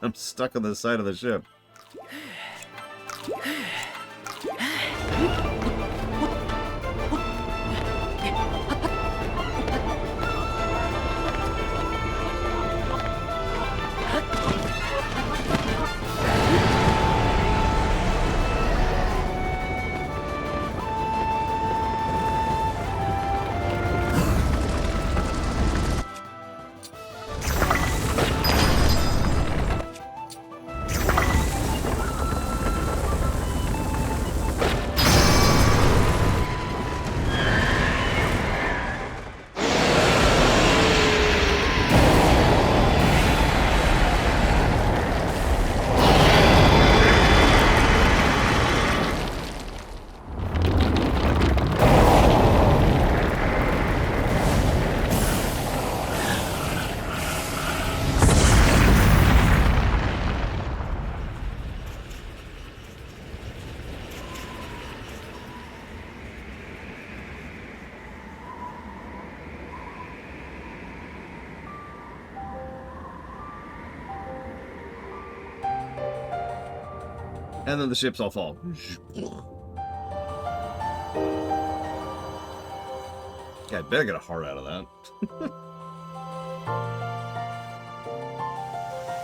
I'm stuck on the side of the ship. And then the ships all fall. Yeah, I better get a heart out of that.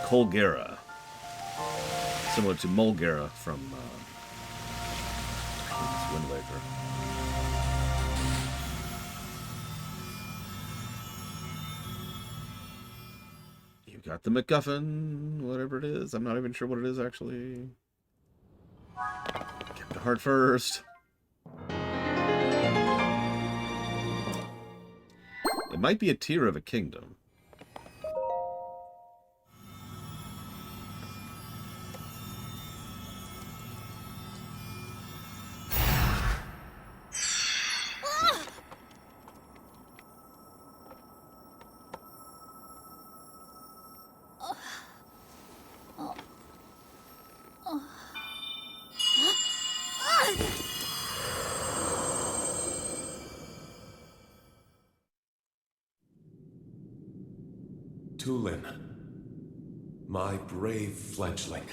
Colgera. Similar to Mulgera from I think it's Wind Waker. You got the MacGuffin, whatever it is. I'm not even sure what it is, actually. Get the heart first. It might be a tier of a kingdom. Tulin, my brave fledgling.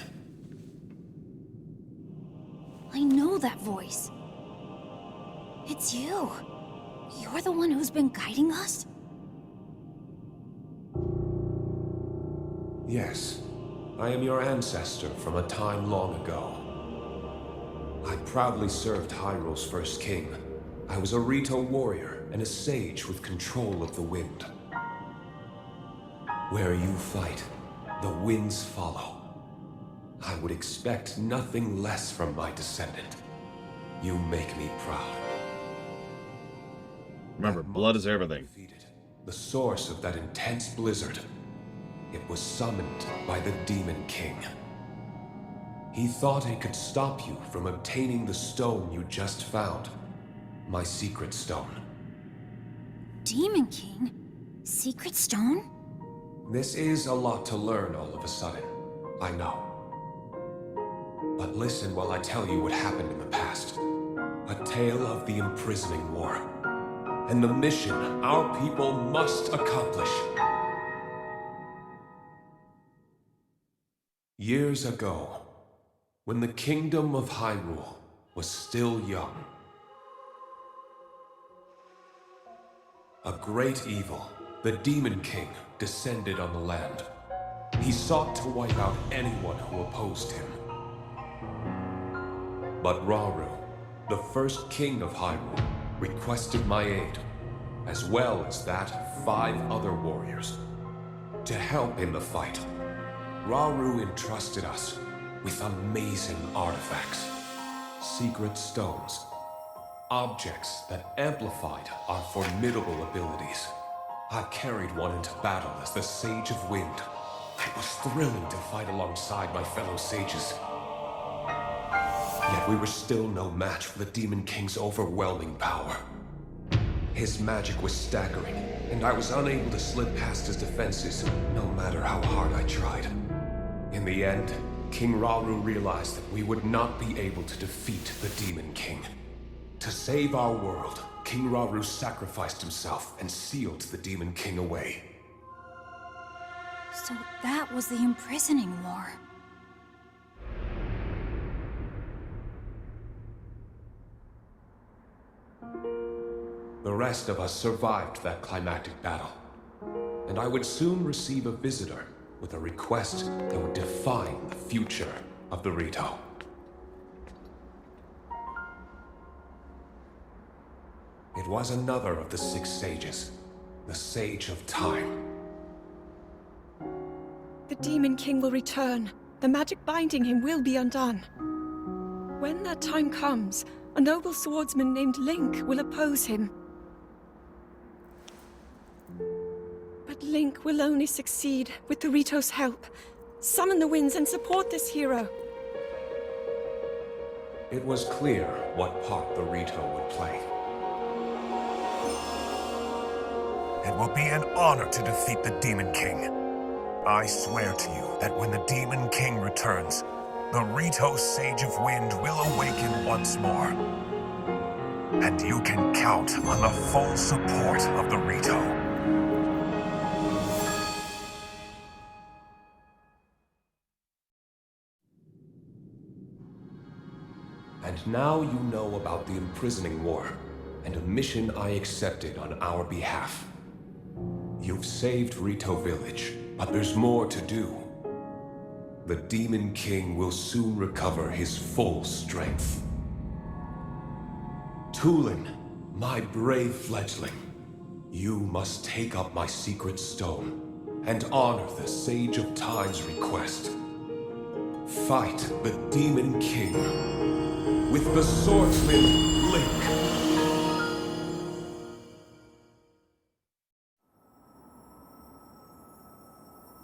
I know that voice. It's you. You're the one who's been guiding us? Yes, I am your ancestor from a time long ago. I proudly served Hyrule's first king. I was a Rito warrior and a sage with control of the wind. Where you fight, the winds follow. I would expect nothing less from my descendant. You make me proud. Remember, blood is everything. The source of that intense blizzard. It was summoned by the Demon King. He thought it could stop you from obtaining the stone you just found. My secret stone. Demon King? Secret stone? This is a lot to learn all of a sudden, I know. But listen while I tell you what happened in the past. A tale of the imprisoning war. And the mission our people must accomplish. Years ago, when the kingdom of Hyrule was still young, a great evil, the Demon King, descended on the land. He sought to wipe out anyone who opposed him. But Rauru, the first king of Hyrule, requested my aid, as well as that of 5 other warriors, to help in the fight. Rauru entrusted us with amazing artifacts, secret stones, objects that amplified our formidable abilities. I carried one into battle as the Sage of Wind. It was thrilling to fight alongside my fellow sages. Yet we were still no match for the Demon King's overwhelming power. His magic was staggering, and I was unable to slip past his defenses, no matter how hard I tried. In the end, King Rauru realized that we would not be able to defeat the Demon King. To save our world, King Rauru sacrificed himself and sealed the Demon King away. So that was the imprisoning war. The rest of us survived that climactic battle, and I would soon receive a visitor with a request that would define the future of the Rito. It was another of the 6 sages, the Sage of Time. The Demon King will return. The magic binding him will be undone. When that time comes, a noble swordsman named Link will oppose him. But Link will only succeed with the Rito's help. Summon the winds and support this hero. It was clear what part the Rito would play. It will be an honor to defeat the Demon King. I swear to you that when the Demon King returns, the Rito Sage of Wind will awaken once more. And you can count on the full support of the Rito. And now you know about the imprisoning war, and a mission I accepted on our behalf. You've saved Rito Village, but there's more to do. The Demon King will soon recover his full strength. Tulin, my brave fledgling, you must take up my secret stone and honor the Sage of Time's request. Fight the Demon King with the swordsman Link.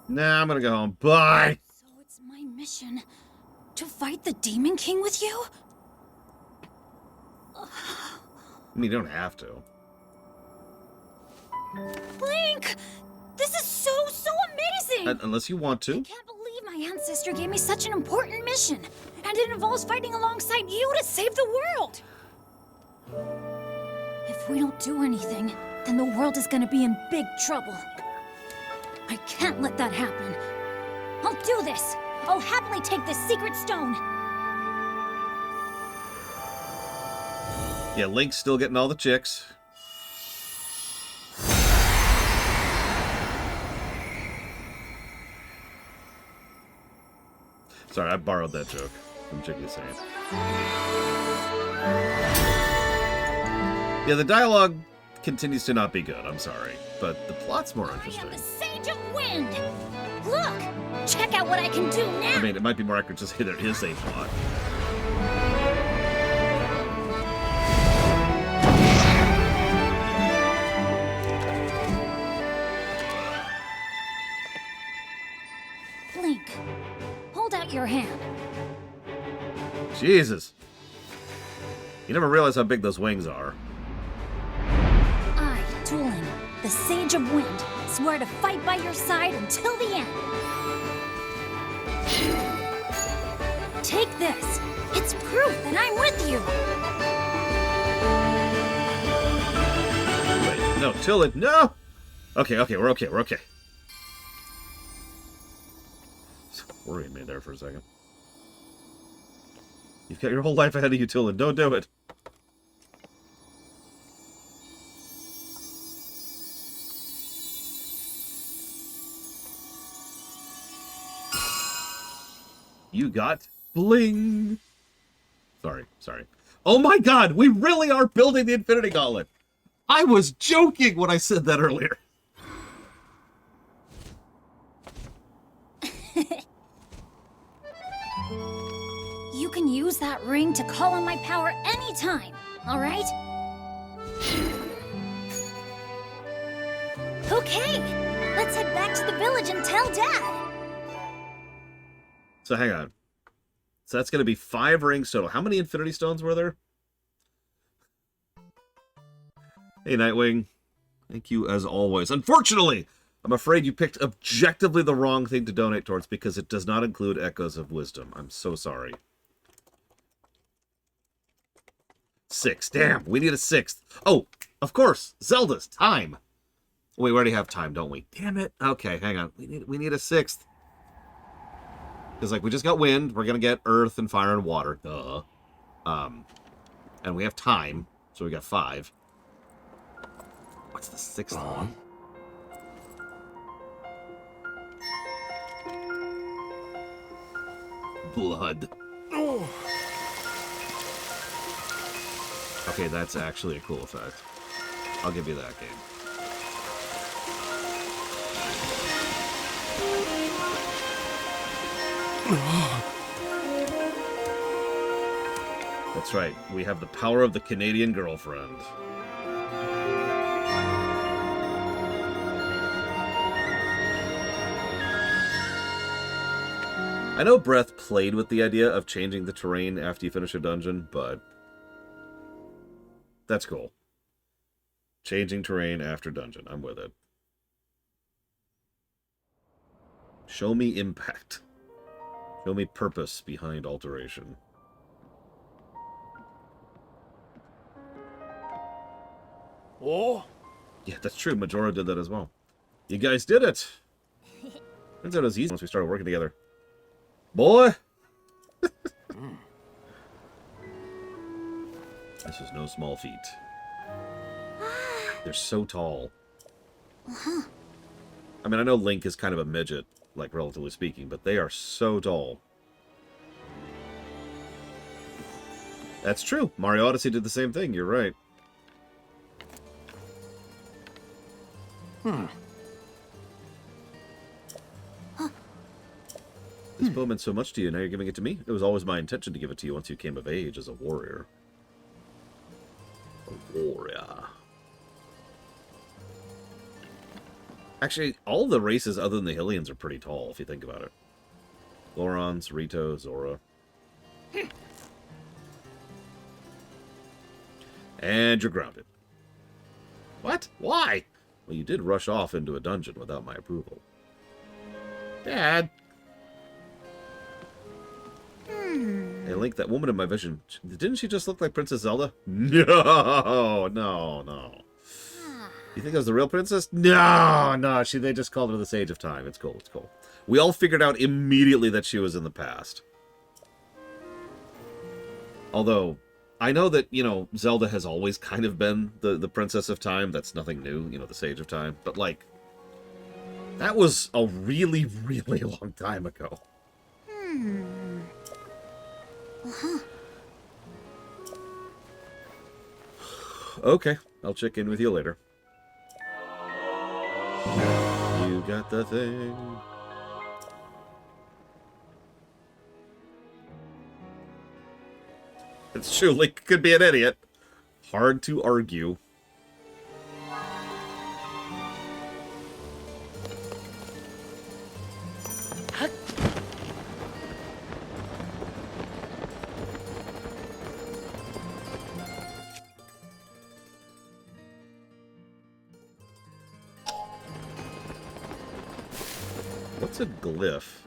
Nah, I'm gonna go home. Bye! So it's my mission to fight the Demon King with you? I mean, you don't have to. Link! This is so amazing! Unless you want I to. can't believe my ancestor gave me such an important mission. And it involves fighting alongside you to save the world. If we don't do anything, then the world is gonna be in big trouble. I can't let that happen. I'll do this. I'll happily take this secret stone. Yeah, Link's still getting all the chicks. Sorry, I borrowed that joke from Jiggly's saying. Yeah, the dialogue continues to not be good, I'm sorry. But the plot's more interesting. I am the Sage of Wind! Look! Check out what I can do now! I mean, it might be more accurate to say there is a plot. Link, hold out your hand. Jesus. You never realize how big those wings are. I, Tulin, the Sage of Wind, swear to fight by your side until the end. Take this. It's proof that I'm with you. Wait, no, Tulin, no! Okay, we're okay. Worrying me there for a second. You've got your whole life ahead of you, Tulin. Don't do it. You got bling. Sorry. Oh my god, we really are building the Infinity Gauntlet. I was joking when I said that earlier. You can use that ring to call on my power anytime, all right? Okay, let's head back to the village and tell Dad. So hang on. So that's going to be 5 rings total. How many Infinity Stones were there? Hey, Nightwing. Thank you as always. Unfortunately, I'm afraid you picked objectively the wrong thing to donate towards because it does not include Echoes of Wisdom. I'm so sorry. 6. Damn, we need a 6th. Oh, of course, Zelda's time. We already have time, don't we? Damn it. Okay, hang on. We need a 6th. Because, like, we just got wind. We're going to get earth and fire and water. Duh. And we have time. So we got 5. What's the 6th one? Blood. Okay, that's actually a cool effect. I'll give you that game. That's right. We have the power of the Canadian girlfriend. I know Breath played with the idea of changing the terrain after you finish a dungeon, but that's cool. Changing terrain after dungeon. I'm with it. Show me impact. Show me purpose behind alteration. Oh? Yeah, that's true. Majora did that as well. You guys did it! Turns out it was easy once we started working together. Boy! This is no small feat. They're so tall. I mean, I know Link is kind of a midget, like, relatively speaking, but they are so tall. That's true. Mario Odyssey did the same thing. You're right. This bow meant so much to you, now you're giving it to me? It was always my intention to give it to you once you came of age as a warrior. A warrior. Actually, all the races other than the Hylians are pretty tall, if you think about it. Lorons, Rito, Zora. And you're grounded. What? Why? Well, you did rush off into a dungeon without my approval. Dad! Hey, Link, that woman in my vision, didn't she just look like Princess Zelda? No, no, no. You think that was the real princess? No, no, they just called her the Sage of Time. It's cool, it's cool. We all figured out immediately that she was in the past. Although, I know that, you know, Zelda has always kind of been the Princess of Time. That's nothing new, you know, the Sage of Time. But, like, that was a really, really long time ago. Okay, I'll check in with you later. You got the thing. It's true, Link could be an idiot. Hard to argue. What's a glyph?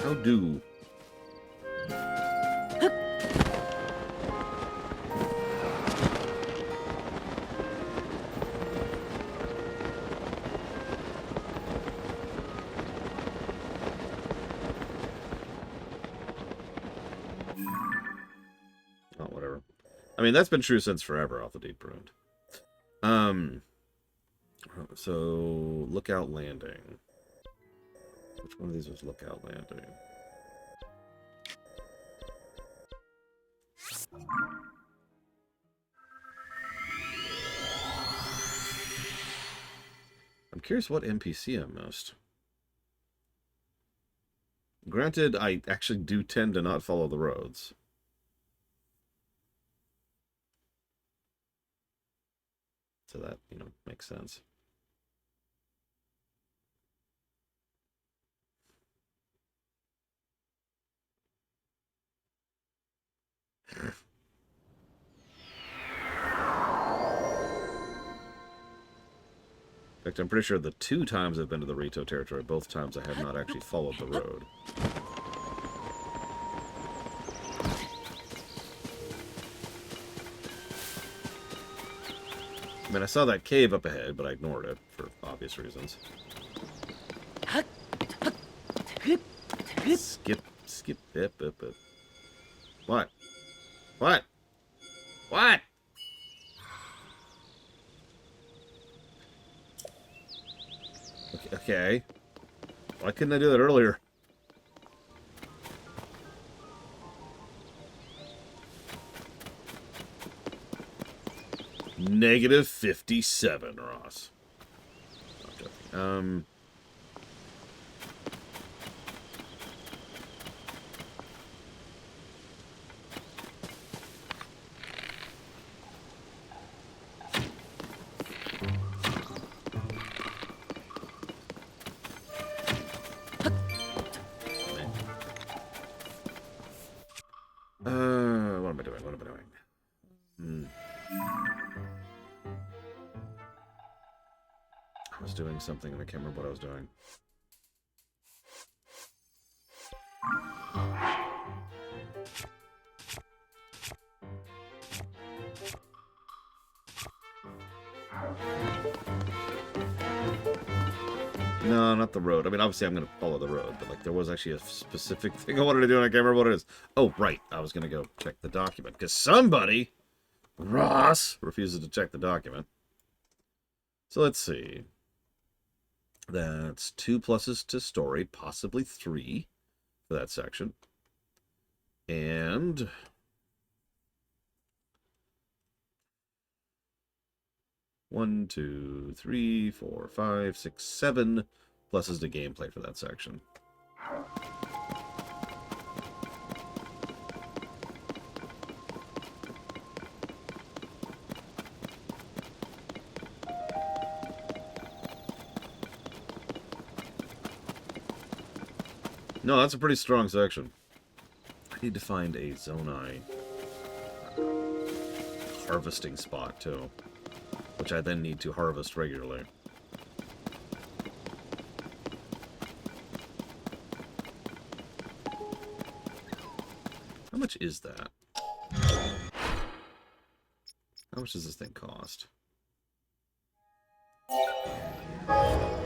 How do? Oh, whatever. I mean, that's been true since forever off the Deep Ruined. So, Lookout Landing. Which one of these was Lookout Landing? I'm curious what NPC I missed. Granted, I actually do tend to not follow the roads. So that, you know, makes sense. In fact, I'm pretty sure the 2 times I've been to the Rito territory, both times I have not actually followed the road. I mean, I saw that cave up ahead, but I ignored it for obvious reasons. Skip, bip. What? What? What? Okay. Why couldn't I do that earlier? Negative 57, Ross. Not joking. What am I doing? What am I doing? doing something and I can't remember what I was doing. No, not the road. I mean, obviously I'm going to follow the road, but like there was actually a specific thing I wanted to do and I can't remember what it is. Oh, right. I was going to go check the document because somebody, Ross, refuses to check the document. So let's see. That's 2 pluses to story, possibly 3 for that section. And 1, 2, 3, 4, 5, 6, 7 pluses to gameplay for that section. No, that's a pretty strong section. I need to find a Zonai harvesting spot, too, which I then need to harvest regularly. How much is that? How much does this thing cost?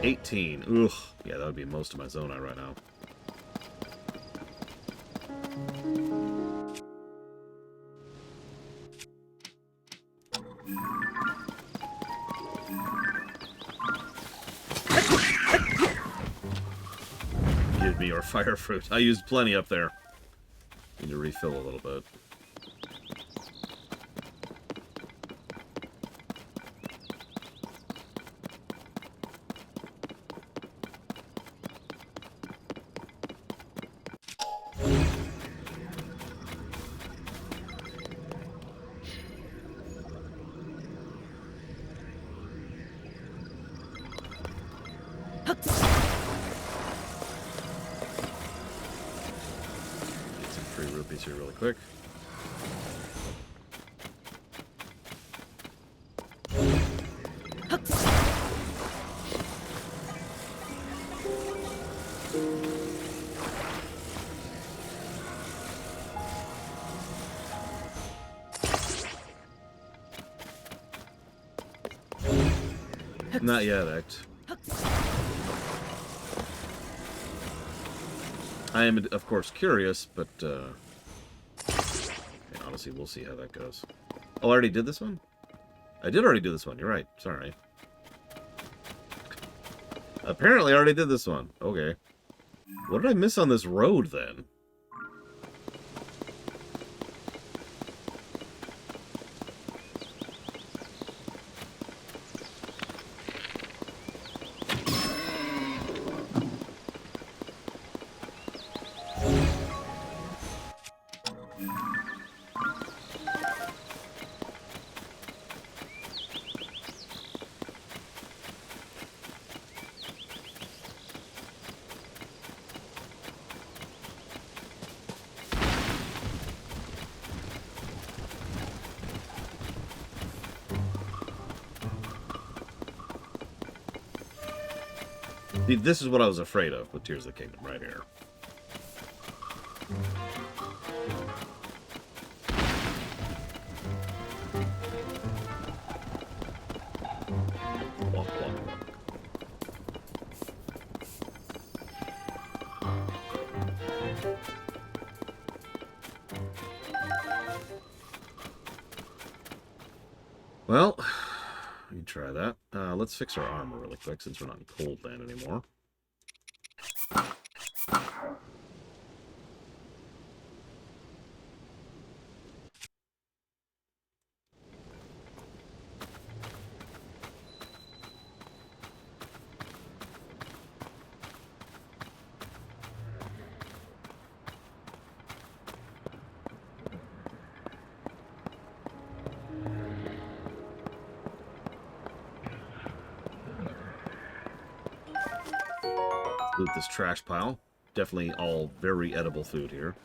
18. Ugh. Yeah, that would be most of my Zonai right now. Give me your fire fruit. I used plenty up there. Need to refill a little bit. Here really quick. Not yet, Act. I am, of course, curious, but honestly, we'll see how that goes. Oh, I already did this one? I did already do this one. You're right. Sorry. Apparently, I already did this one. Okay. What did I miss on this road, then? See, this is what I was afraid of with Tears of the Kingdom, right here. Walk, walk, walk. Well, let me try that. Let's fix our armor really quick since we're not in Cold Land anymore. Loot this trash pile. Definitely all very edible food here.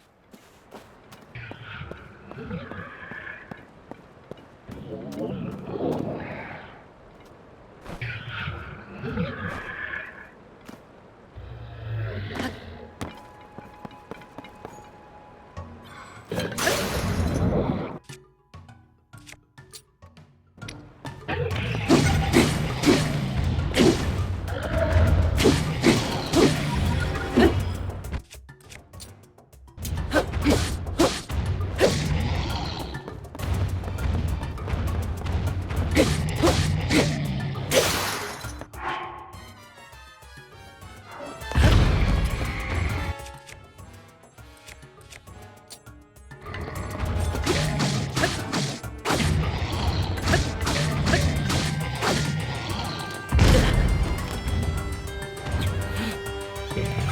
Okay.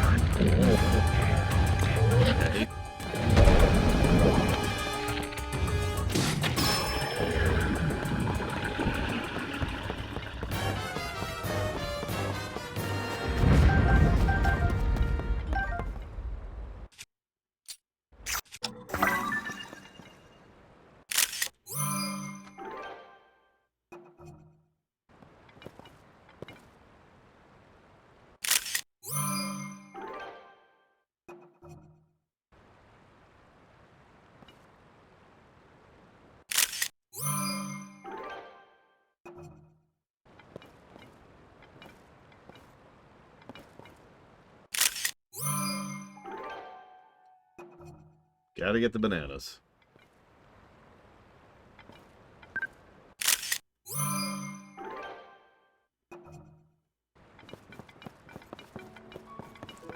Gotta get the bananas.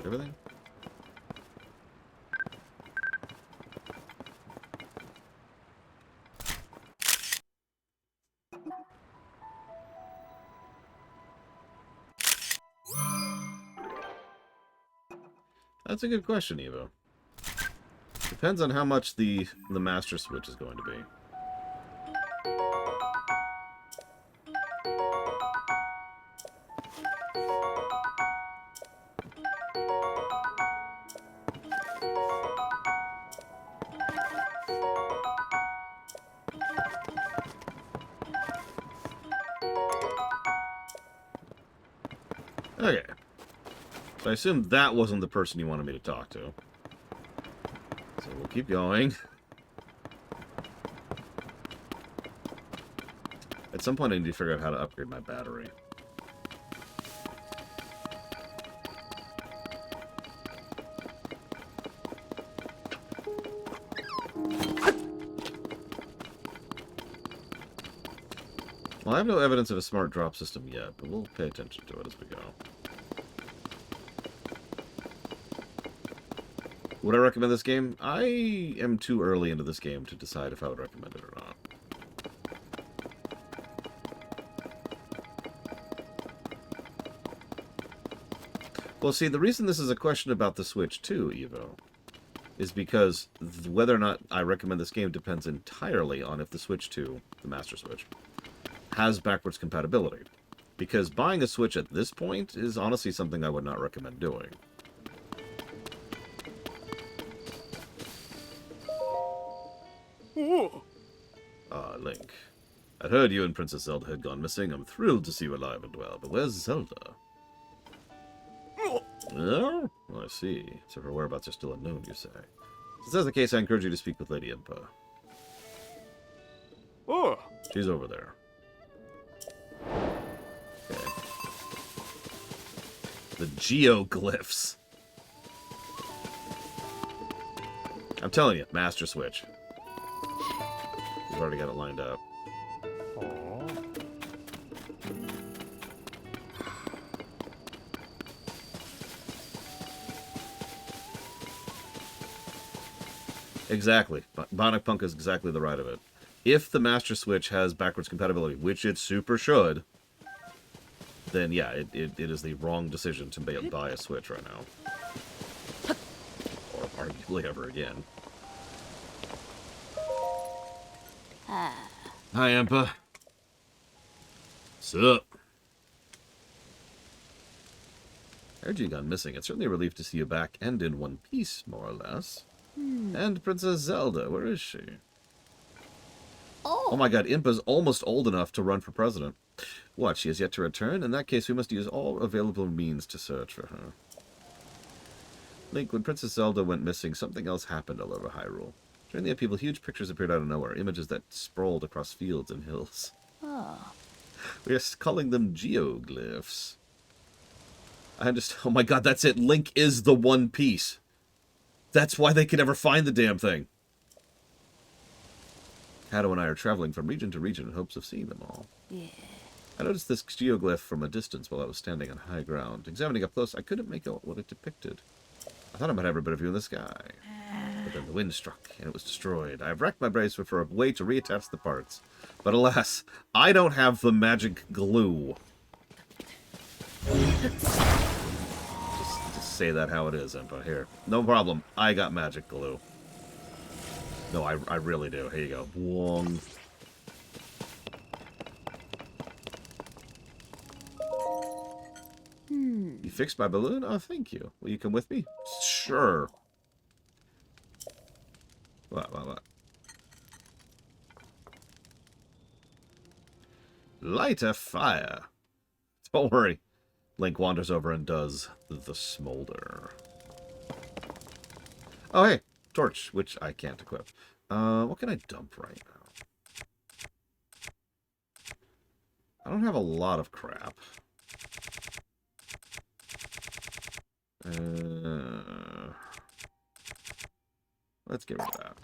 Everything? That's a good question, Evo. Depends on how much the master switch is going to be. Okay. So I assume that wasn't the person you wanted me to talk to. So we'll keep going. At some point I need to figure out how to upgrade my battery. Well, I have no evidence of a smart drop system yet, but we'll pay attention to it as we go. Would I recommend this game? I am too early into this game to decide if I would recommend it or not. Well, see, the reason this is a question about the Switch too, Evo, is because whether or not I recommend this game depends entirely on if the Switch 2, the Master Switch, has backwards compatibility. Because buying a Switch at this point is honestly something I would not recommend doing. Link. I'd heard you and Princess Zelda had gone missing. I'm thrilled to see you alive and well, but where's Zelda? Oh, I see. So her whereabouts are still unknown, you say. Since that's the case, I encourage you to speak with Lady Impa. Oh. She's over there. Okay. The Geoglyphs. I'm telling you, Master Switch. We've already got it lined up. Exactly. Bionic Punk is exactly the right of it. If the Master Switch has backwards compatibility, which it super should, then yeah, it is the wrong decision to buy a Switch right now. Or arguably ever again. Hi, Impa. Sup? I heard you gone missing. It's certainly a relief to see you back and in one piece, more or less. And Princess Zelda, where is she? Oh my god, Impa's almost old enough to run for president. What, she has yet to return? In that case, we must use all available means to search for her. Link, when Princess Zelda went missing, something else happened all over Hyrule. During the upheaval, huge pictures appeared out of nowhere, images that sprawled across fields and hills. Oh. We are calling them Geoglyphs. I understand. Oh my god, that's it. Link is the One Piece. That's why they can never find the damn thing. Hado and I are traveling from region to region in hopes of seeing them all. Yeah. I noticed this geoglyph from a distance while I was standing on high ground. Examining up close, I couldn't make out what it depicted. I thought I might have a better view in the sky. But then the wind struck, and it was destroyed. I have racked my brains for a way to reattach the parts. But alas, I don't have the magic glue. Just say that how it is, Impa. Here. No problem. I got magic glue. No, I really do. Here you go. Wong. You fixed my balloon? Oh, thank you. Will you come with me? Sure. What? Light a fire. Don't worry. Link wanders over and does the smolder. Oh, hey. Torch, which I can't equip. What can I dump right now? I don't have a lot of crap. Let's get rid of that.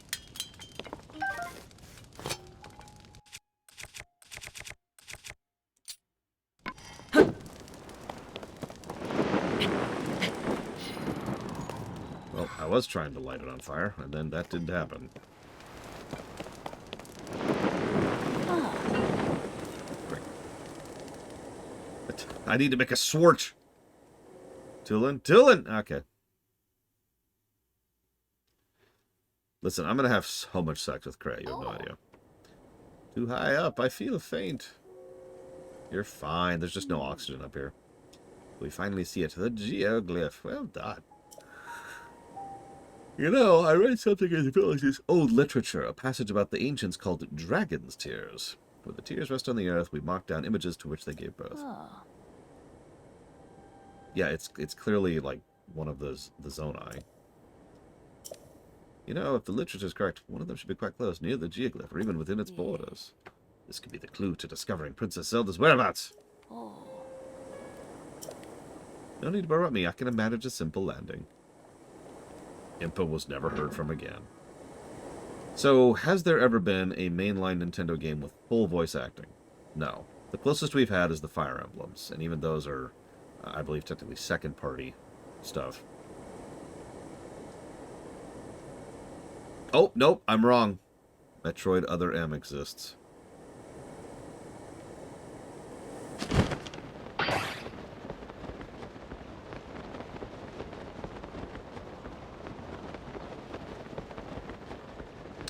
Well, I was trying to light it on fire, and then that didn't happen. Great. But I need to make a sword. Tulin? Okay. Listen, I'm gonna have so much sex with Cray, you have no idea. Too high up, I feel faint. You're fine, there's just no oxygen up here. We finally see it, the Geoglyph. Well done. You know, I read something in the village's old literature, a passage about the ancients called Dragon's Tears. When the tears rest on the earth, we mark down images to which they gave birth. Oh. Yeah, it's clearly like one of the Zonai. You know, if the literature is correct, one of them should be quite close, near the Geoglyph, or even within its borders. This could be the clue to discovering Princess Zelda's whereabouts. Oh. No need to borrow me, I can manage a simple landing. Impa was never heard from again. So, has there ever been a mainline Nintendo game with full voice acting? No. The closest we've had is the Fire Emblems, and even those are, I believe, technically second-party stuff. Oh, nope, I'm wrong. Metroid Other M exists.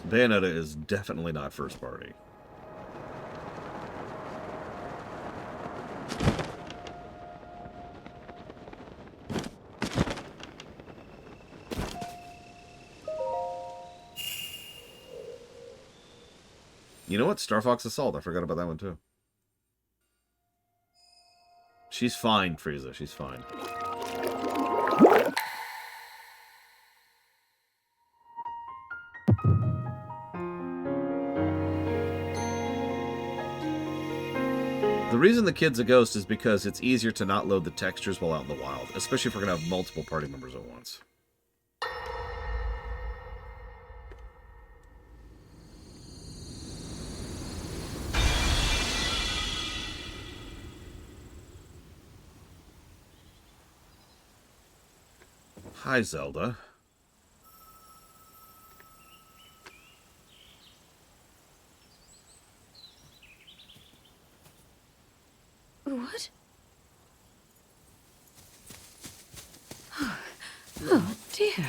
Bayonetta is definitely not first party. You know what? Star Fox Assault. I forgot about that one too. She's fine, Frieza. She's fine. The reason the kid's a ghost is because it's easier to not load the textures while out in the wild, especially if we're going to have multiple party members at once. Hi, Zelda. What? Oh, dear.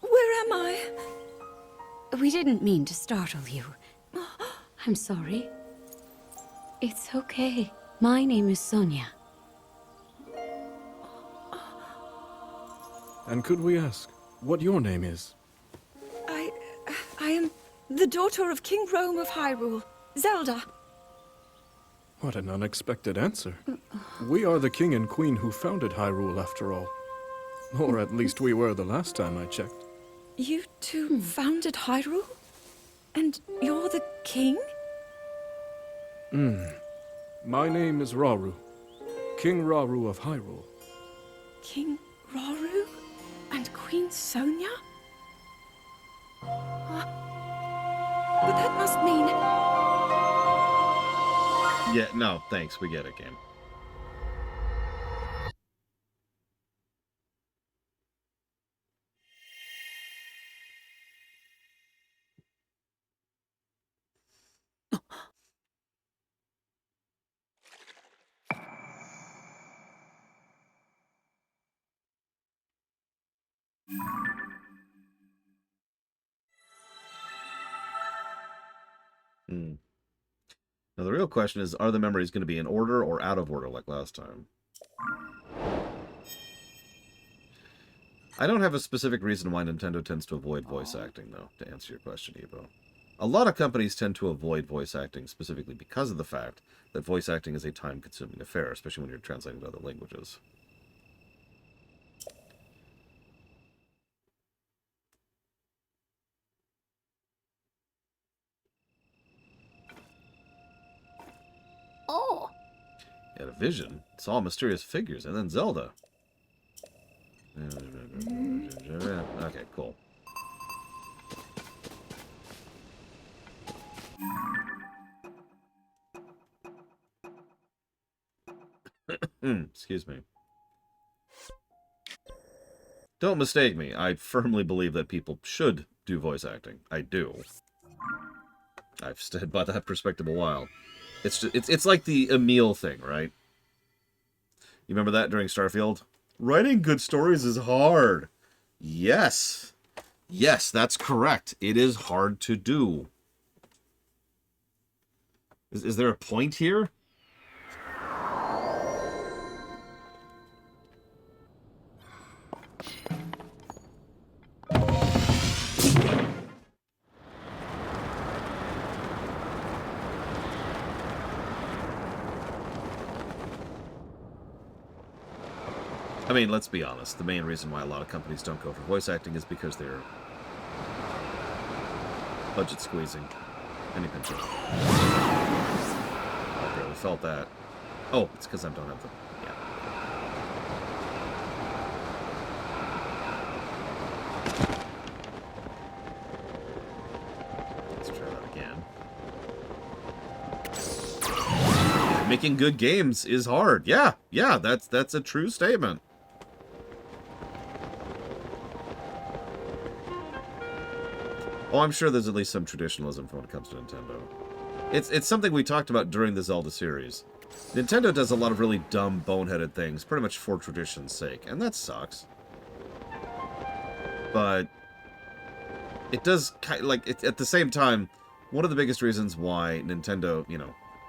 Where am I? We didn't mean to startle you. I'm sorry. It's okay. My name is Sonia. And could we ask what your name is? I am the daughter of King Rome of Hyrule, Zelda. What an unexpected answer. We are the king and queen who founded Hyrule, after all. Or at least we were the last time I checked. You two founded Hyrule? And you're the king? My name is Rauru. King Rauru of Hyrule. King Rauru? And Queen Sonia? But that must mean... Yeah, no, thanks. We get it, game. Hmm. Now, the real question is, are the memories going to be in order or out of order like last time? I don't have a specific reason why Nintendo tends to avoid voice acting, though, to answer your question, Evo. A lot of companies tend to avoid voice acting specifically because of the fact that voice acting is a time-consuming affair, especially when you're translating to other languages. Oh! You had a vision, saw mysterious figures, and then Zelda. Okay, cool. Excuse me. Don't mistake me. I firmly believe that people should do voice acting. I do. I've stood by that perspective a while. It's like the Emil thing, right? You remember that during Starfield? Writing good stories is hard. Yes. Yes, that's correct. It is hard to do. Is there a point here? I mean, let's be honest. The main reason why a lot of companies don't go for voice acting is because they're budget squeezing. Any pinch it. I barely felt that. Oh, it's because I don't have the... Yeah. Let's try that again. Making good games is hard. Yeah, that's a true statement. Oh, I'm sure there's at least some traditionalism when it comes to Nintendo. It's something we talked about during the Zelda series. Nintendo does a lot of really dumb, boneheaded things, pretty much for tradition's sake, and that sucks. But it does, at the same time, one of the biggest reasons why Nintendo,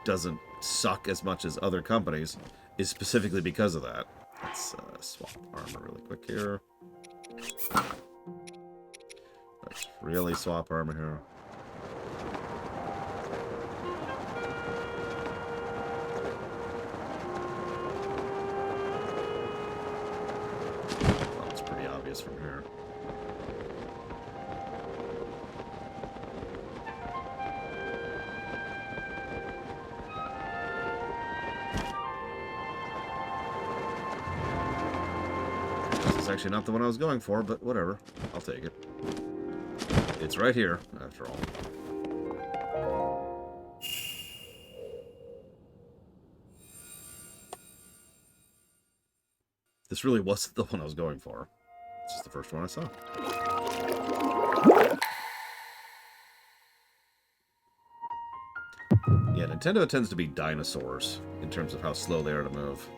doesn't suck as much as other companies is specifically because of that. Let's swap armor really quick here. Let's really swap armor here. Well, it's pretty obvious from here. This is actually not the one I was going for, but whatever. I'll take it. It's right here, after all. This really wasn't the one I was going for. It's just the first one I saw. Yeah, Nintendo tends to be dinosaurs in terms of how slow they are to move.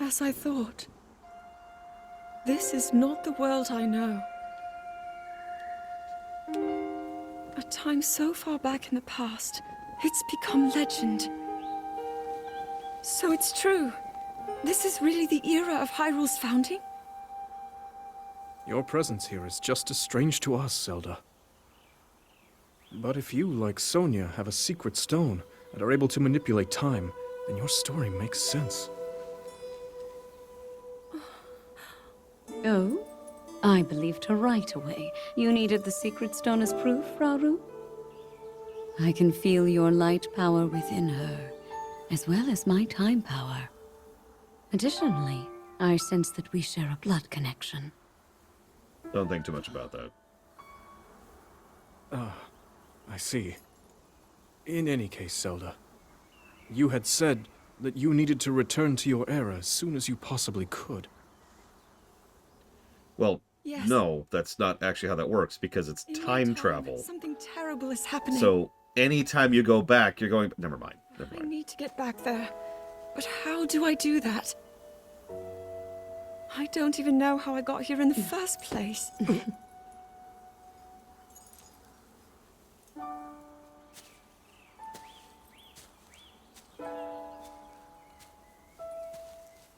As I thought. This is not the world I know. A time so far back in the past, it's become legend. So it's true. This is really the era of Hyrule's founding? Your presence here is just as strange to us, Zelda. But if you, like Sonia, have a secret stone and are able to manipulate time, then your story makes sense. Oh? I believed her right away. You needed the secret stone as proof, Rauru? I can feel your light power within her, as well as my time power. Additionally, I sense that we share a blood connection. Don't think too much about that. I see. In any case, Zelda, you had said that you needed to return to your era as soon as you possibly could. Well, Yes. no, that's not actually how that works, because it's In my time travel. Something terrible is happening. So anytime you go back, you're going... Never mind. Never I mind. need to get back there. But how do I do that? I don't even know how I got here in the first place.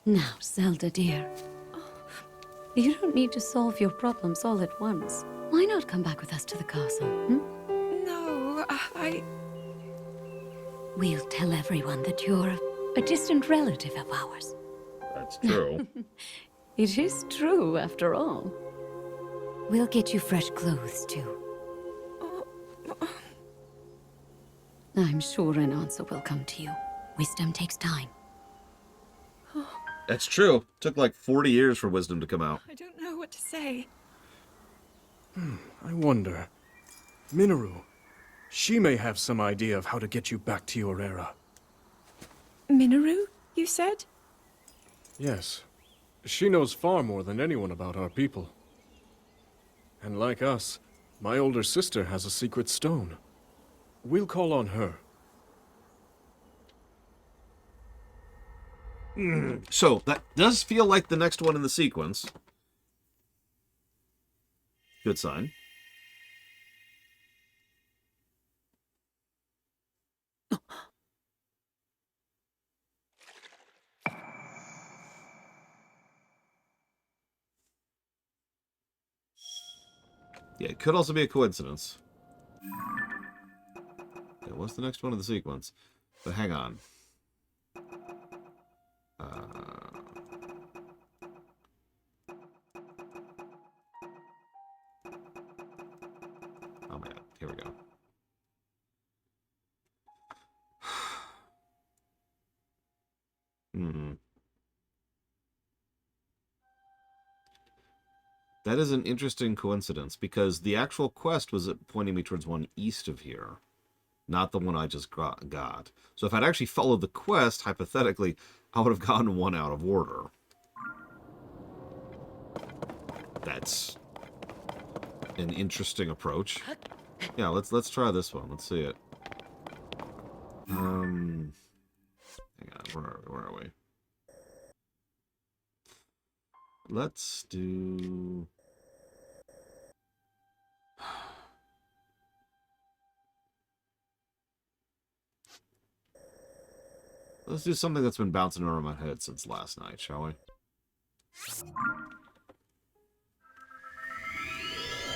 Now, Zelda dear, you don't need to solve your problems all at once. Why not come back with us to the castle, No, We'll tell everyone that you're a distant relative of ours. That's true. It is true, after all. We'll get you fresh clothes, too. I'm sure an answer will come to you. Wisdom takes time. That's true. Took like 40 years for wisdom to come out. I don't know what to say. I wonder. Minoru, she may have some idea of how to get you back to your era. Minoru, you said? Yes. She knows far more than anyone about our people. And like us, my older sister has a secret stone. We'll call on her. So, that does feel like the next one in the sequence. Good sign. Yeah, it could also be a coincidence. Yeah, what's the next one in the sequence? But hang on. Oh my god, here we go. That is an interesting coincidence, because the actual quest was pointing me towards one east of here, not the one I just got. So if I'd actually followed the quest, hypothetically, I would have gotten one out of order. That's an interesting approach. Yeah, let's try this one. Let's see it. Hang on, where are we? Let's do... Let's do something that's been bouncing around my head since last night, shall we?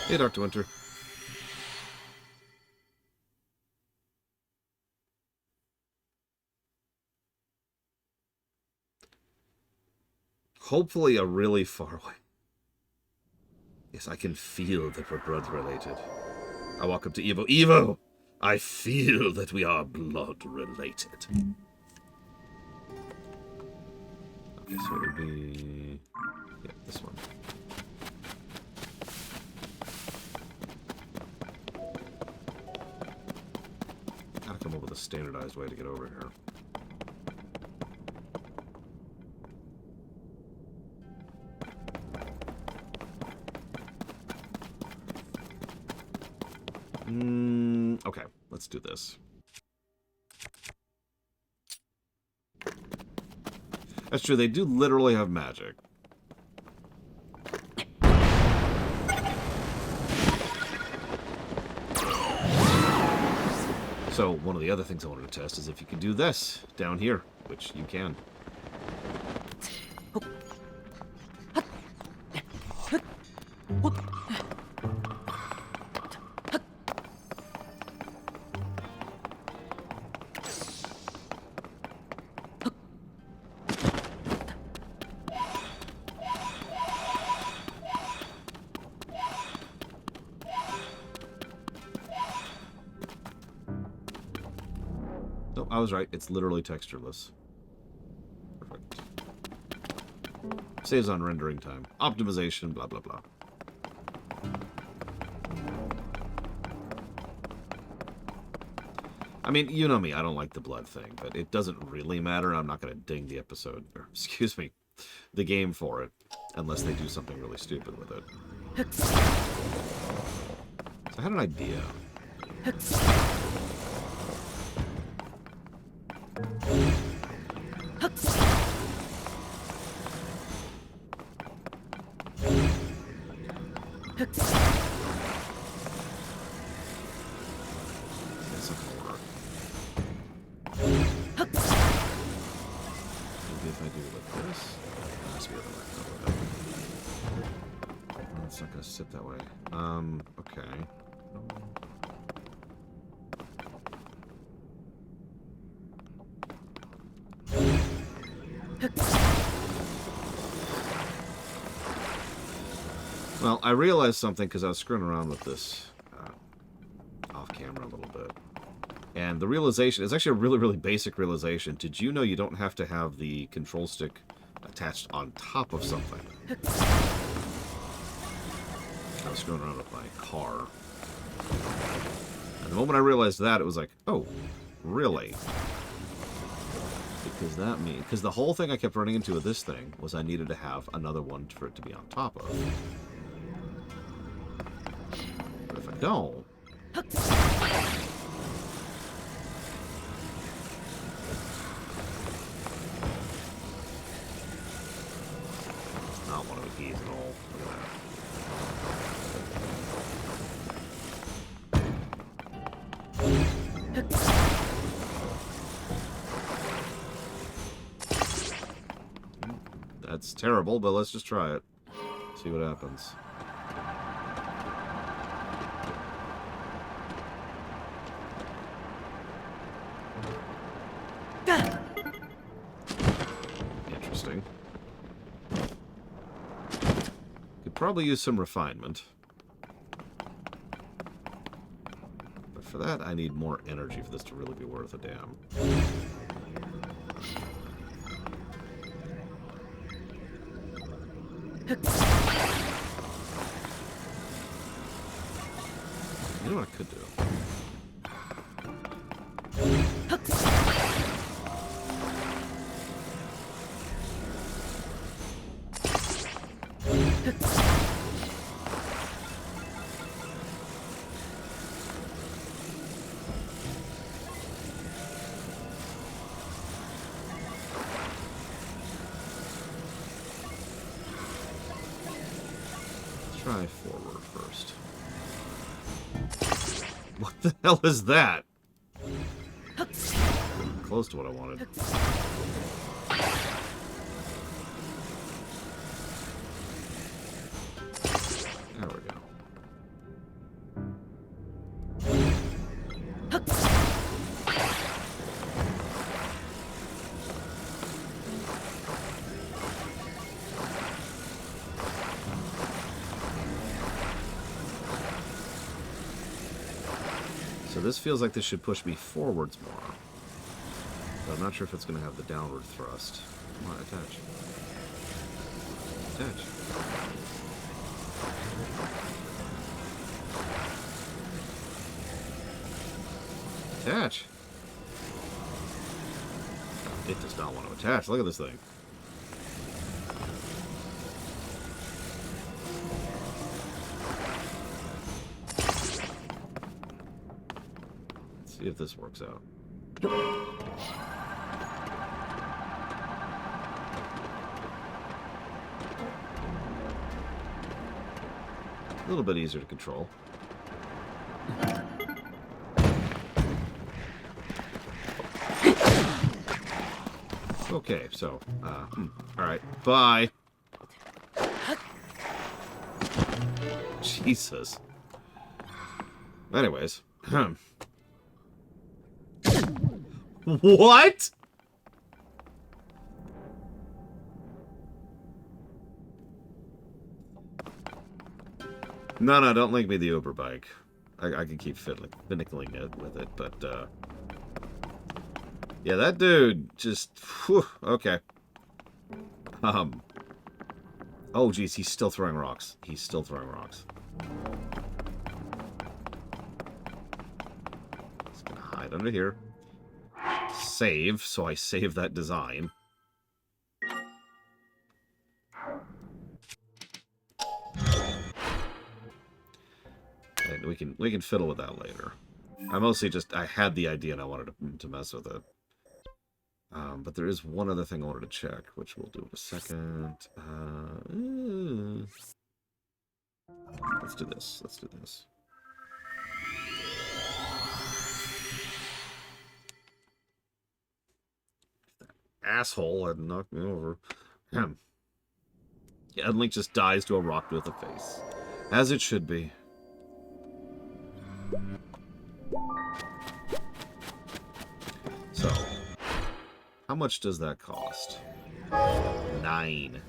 Hey, Dr. Winter. Hopefully a really far away. Yes, I can feel that we're blood-related. I walk up to Evo. Evo! I feel that we are blood-related. Okay, so it would be... Yeah, this one. Gotta come up with a standardized way to get over here. Okay, let's do this. That's true, they do literally have magic. So, one of the other things I wanted to test is if you can do this down here, which you can. No, I was right. It's literally textureless. Perfect. Saves on rendering time. Optimization, blah, blah, blah. I mean, you know me. I don't like the blood thing, but it doesn't really matter. I'm not going to ding the episode, or excuse me, the game for it, unless they do something really stupid with it. So I had an idea. That's not gonna work. Maybe if I do it like this, there has to be a other way. No, it's not gonna sit that way. Okay. Well, I realized something because I was screwing around with this off camera a little bit. And the realization is actually a really, really basic realization. Did you know you don't have to have the control stick attached on top of something? I was screwing around with my car. And the moment I realized that, it was like, oh, really? Because that means... Because the whole thing I kept running into with this thing was I needed to have another one for it to be on top of. But if I don't... I don't want to ease at all. Look at that. That's terrible, but let's just try it. See what happens. Interesting. Could probably use some refinement. But for that, I need more energy for this to really be worth a damn. You know what I could do? Try forward first. What the hell is that? Close to what I wanted. There we go. So this feels like this should push me forwards more. But I'm not sure if it's going to have the downward thrust. Come on, attach. Attach. Attach. It does not want to attach. Look at this thing. Let's see if this works out. A little bit easier to control. Okay, so, alright, bye. Jesus. Anyways. What? No, don't link me the Uber bike. I can keep fiddling it with it, but, Yeah, that dude just... Whew, okay. Oh, geez, he's still throwing rocks. He's still throwing rocks. Just gonna hide under here. Save, so I save that design. And we can fiddle with that later. I mostly just... I had the idea and I wanted to mess with it. But there is one other thing I wanted to check, which we'll do in a second. Let's do this. Let's do this. That asshole had knocked me over. Yeah, and Link just dies to a rock with a face. As it should be. So, how much does that cost? 9.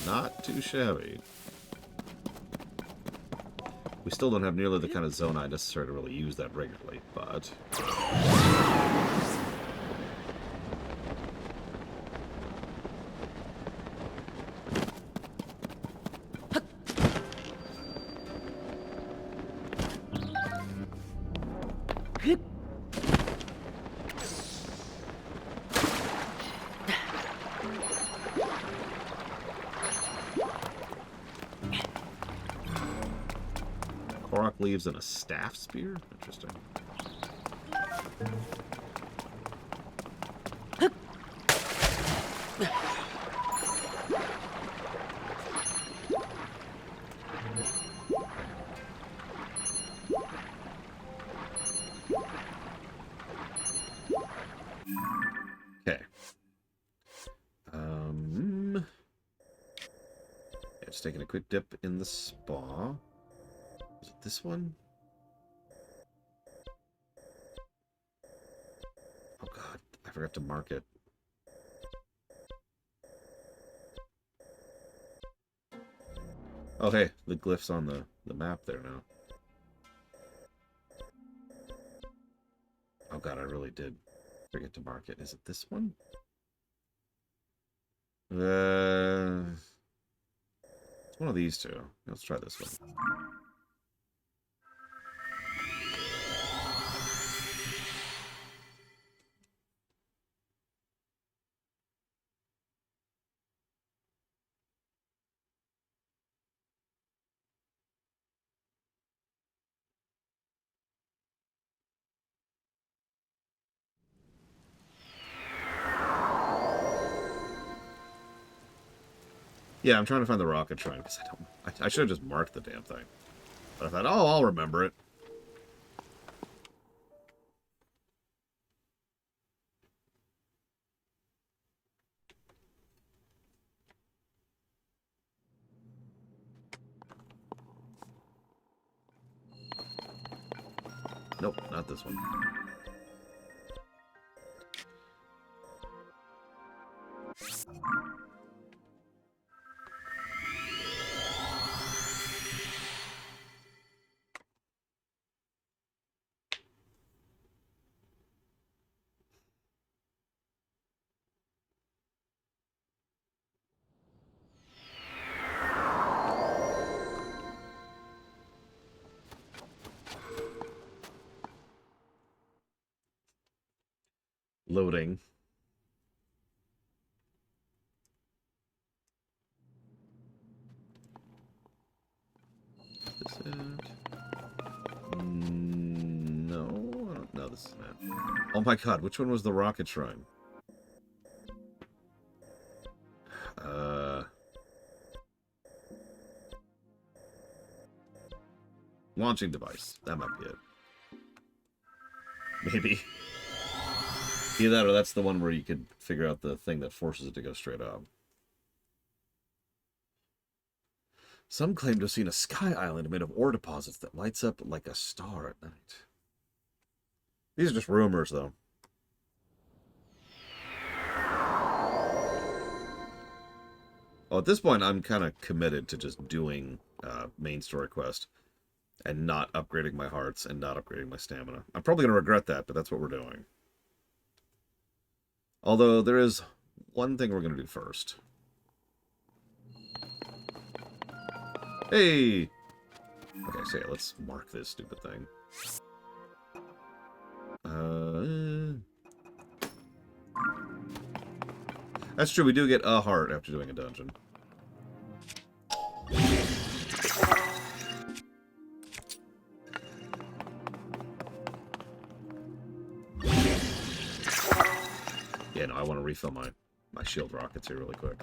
Not too shabby. We still don't have nearly the kind of zone I necessary to really use that regularly, but... Korok leaves and a staff spear? Interesting. Okay. Yeah, just taking a quick dip in the spa. Is it this one? Oh god, I forgot to mark it. Oh hey, the glyph's on the map there now. Oh god, I really did forget to mark it. Is it this one? It's one of these two. Let's try this one. Yeah, I'm trying to find the rocket shrine because I should have just marked the damn thing. But I thought, oh, I'll remember it. Nope, not this one. Loading. Is this it? No, I don't know. This is not. Oh my god, which one was the rocket shrine? Launching device. That might be it. Maybe. Either that or that's the one where you could figure out the thing that forces it to go straight up. Some claim to have seen a sky island made of ore deposits that lights up like a star at night. These are just rumors, though. Oh, at this point, I'm kind of committed to just doing main story quest. And not upgrading my hearts and not upgrading my stamina. I'm probably going to regret that, but that's what we're doing. Although, there is one thing we're going to do first. Hey! Okay, so yeah, let's mark this stupid thing. That's true, we do get a heart after doing a dungeon. Yeah, no, I want to refill my shield rockets here really quick.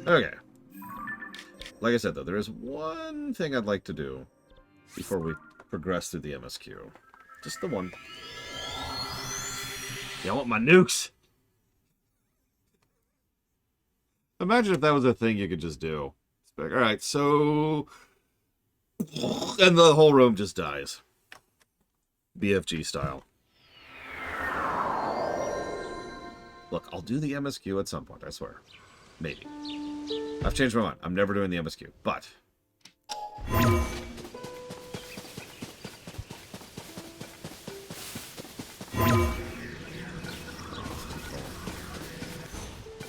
Okay. Like I said, though, there is one thing I'd like to do before we progress through the MSQ. Just the one. Yeah, I want my nukes! Imagine if that was a thing you could just do. Like, alright, so... And the whole room just dies. BFG style. Look, I'll do the MSQ at some point, I swear. Maybe. I've changed my mind. I'm never doing the MSQ, but...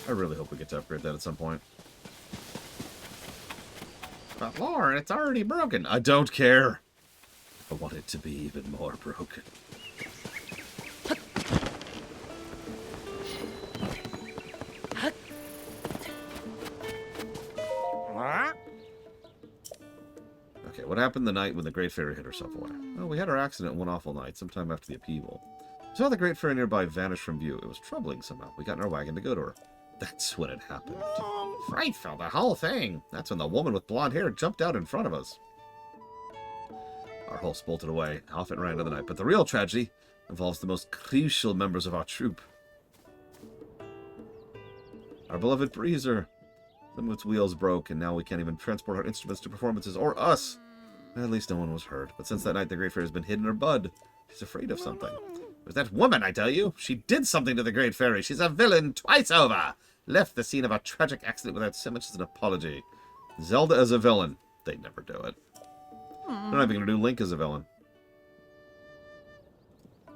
I really hope we get to upgrade that at some point. But Lauren, it's already broken. I don't care. I want it to be even more broken. Okay, what happened the night when the Great Fairy hid herself away? Well, we had our accident one awful night, sometime after the upheaval. We saw the Great Fairy nearby vanish from view. It was troubling somehow. We got in our wagon to go to her. That's when it happened. Frightful, the whole thing. That's when the woman with blonde hair jumped out in front of us. Our host bolted away, off and ran into the night. But the real tragedy involves the most crucial members of our troop. Our beloved Breezer. Some of its wheels broke, and now we can't even transport our instruments to performances, or us. At least no one was hurt. But since that night, the Great Fairy has been hidden in her bud. She's afraid of something. It was that woman, I tell you. She did something to the Great Fairy. She's a villain twice over. Left the scene of a tragic accident without so much as an apology. Zelda as a villain. They'd never do it. They're not even going to do Link as a villain.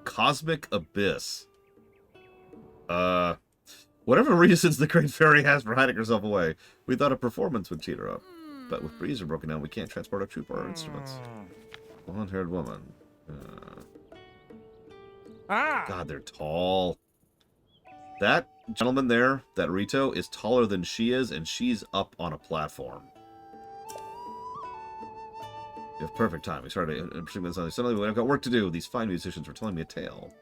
Cosmic Abyss. Whatever reasons the Great Fairy has for hiding herself away, we thought a performance would cheat her up. But with Breezer broken down, we can't transport our troop or our instruments. Blonde-haired woman. God, they're tall. That gentleman there, that Rito, is taller than she is, and she's up on a platform. You have perfect timing. Sorry to suddenly when I've got work to do. These fine musicians were telling me a tale.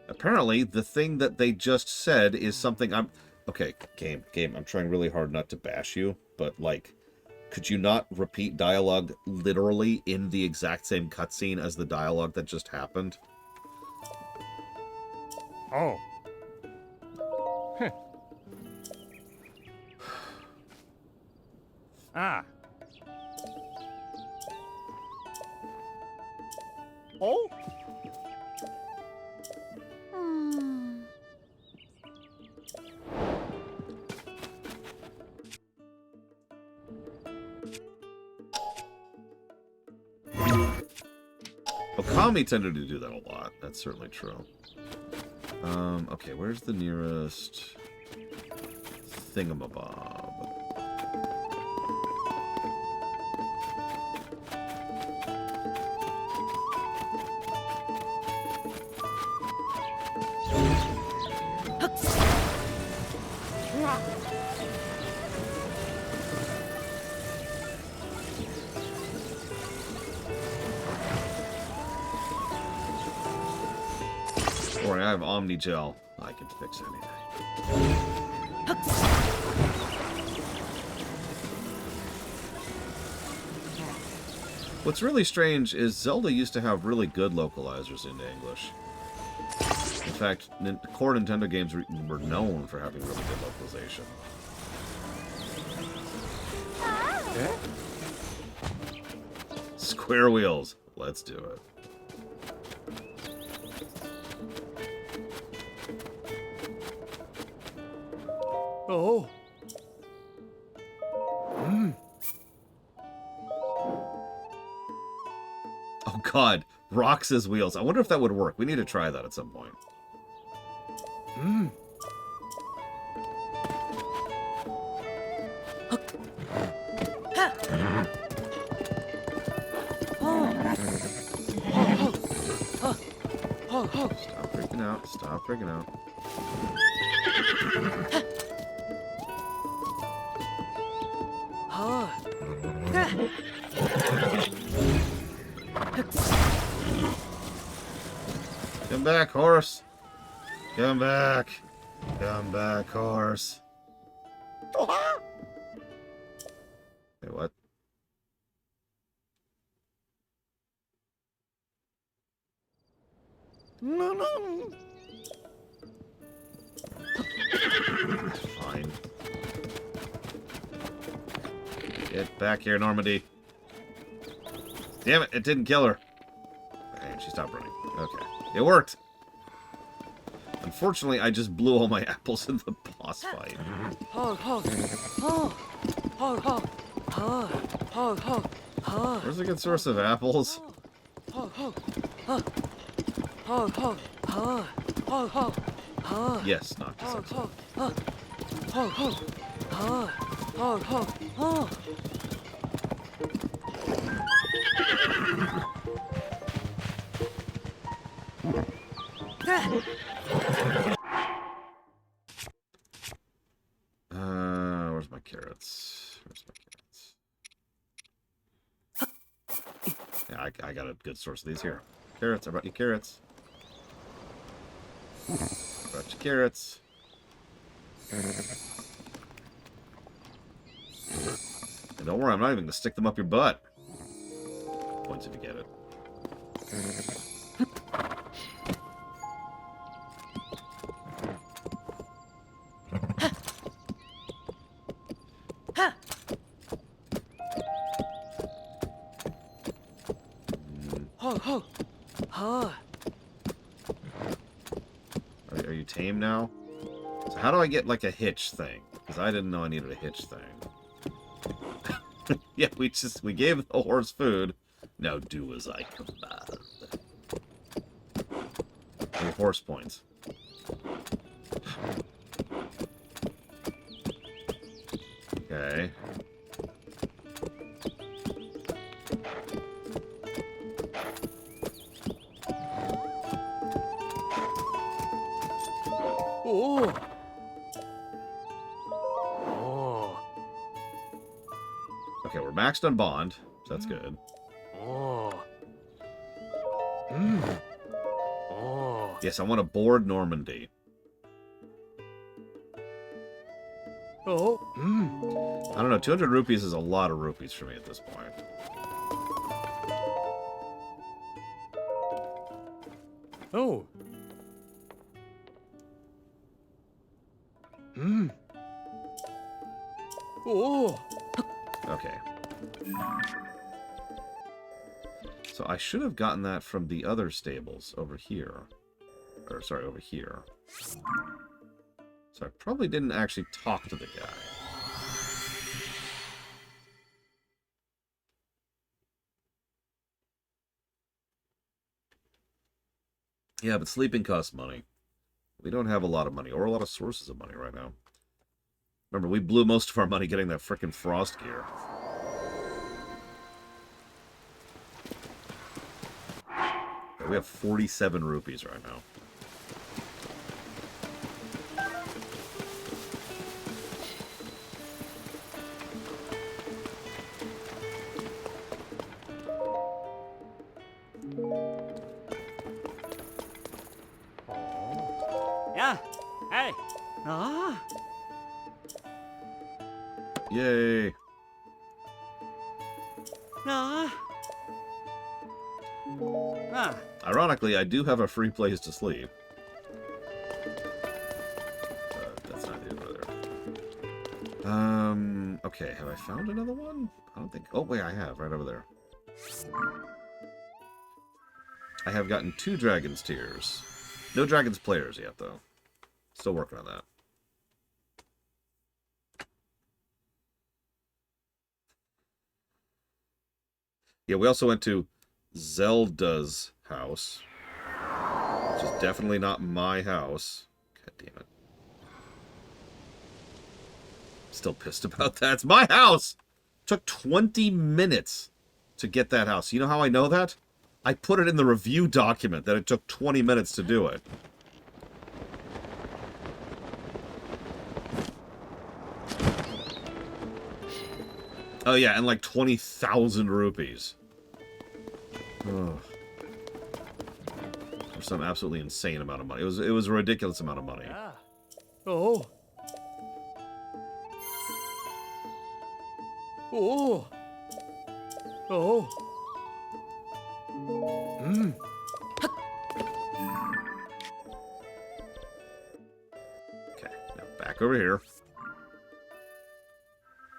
Apparently, the thing that they just said is something I'm... Okay, game. I'm trying really hard not to bash you, but, like, could you not repeat dialogue literally in the exact same cutscene as the dialogue that just happened? Oh. Huh. Ah. Oh? Okami tended to do that a lot. That's certainly true. Okay, where's the nearest thingamabob? Don't worry, I have Omni Gel. I can fix anything. What's really strange is Zelda used to have really good localizers into English. In fact, core Nintendo games were known for having really good localization. Square wheels. Let's do it. Oh. Oh god, rocks as wheels. I wonder if that would work. We need to try that at some point. Stop freaking out. Stop freaking out. Come back, horse. Come back. Come back, horse. Wait, what? No. Fine. Get back here, Normandy. Damn it, it didn't kill her. And she stopped running. Okay. It worked. Unfortunately, I just blew all my apples in the boss fight. Where's a good source of apples? Yes, not where's my carrots? Where's my carrots? Yeah, I got a good source of these here. Carrots, I brought you carrots. I brought you carrots. And don't worry, I'm not even gonna stick them up your butt. Points if you get it. Are you tame now? So how do I get like a hitch thing? Because I didn't know I needed a hitch thing. Yeah, we gave the horse food. Now do as I command. Any horse points? Okay. Oh. Okay, we're maxed on bond, so that's good. Yes, I want to board Normandy. I don't know, 200 rupees is a lot of rupees for me at this point. Oh. Oh. Okay. So I should have gotten that from the other stables over here. Or, sorry, over here. So I probably didn't actually talk to the guy. Yeah, but sleeping costs money. We don't have a lot of money, or a lot of sources of money right now. Remember, we blew most of our money getting that frickin' frost gear. Okay, we have 47 rupees right now. Yeah. Hey. Ah. Yay! Ah. Ah. Ironically, I do have a free place to sleep. That's not it over there. Okay, have I found another one? I don't think... Oh, wait, I have, right over there. I have gotten 2 Dragon's Tears. No Dragon's Players yet, though. Still working on that. Yeah, we also went to Zelda's house. Which is definitely not my house. God damn it. Still pissed about that. It's my house! Took 20 minutes to get that house. You know how I know that? I put it in the review document that it took 20 minutes to do it. Oh yeah, and like 20,000 rupees. Ugh. For some absolutely insane amount of money. It was a ridiculous amount of money. Yeah. Oh. Oh. Oh. Mm. Okay, now back over here.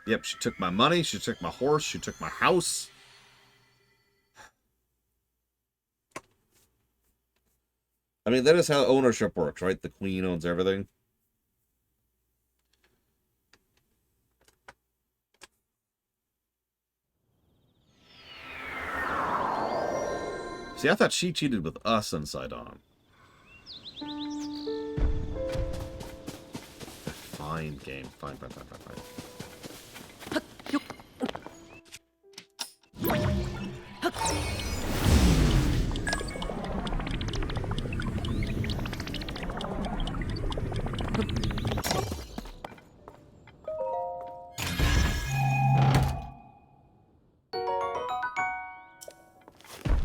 Yep, she took my money, she took my horse, she took my house. I mean, that is how ownership works, right? The queen owns everything. See, I thought she cheated with us on Sidon. Fine, game. Fine.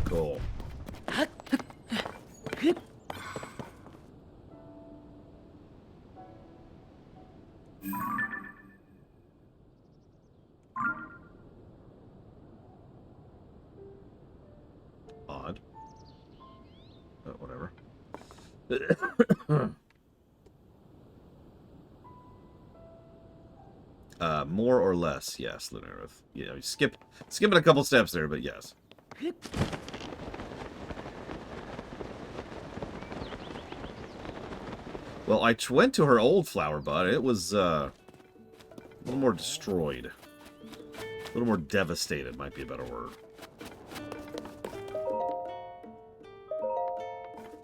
Cool. Odd. But whatever. More or less, yes, Lunarith. You know, skipping a couple steps there, but yes. Well, I went to her old flower bud. It was a little more destroyed. A little more devastated might be a better word.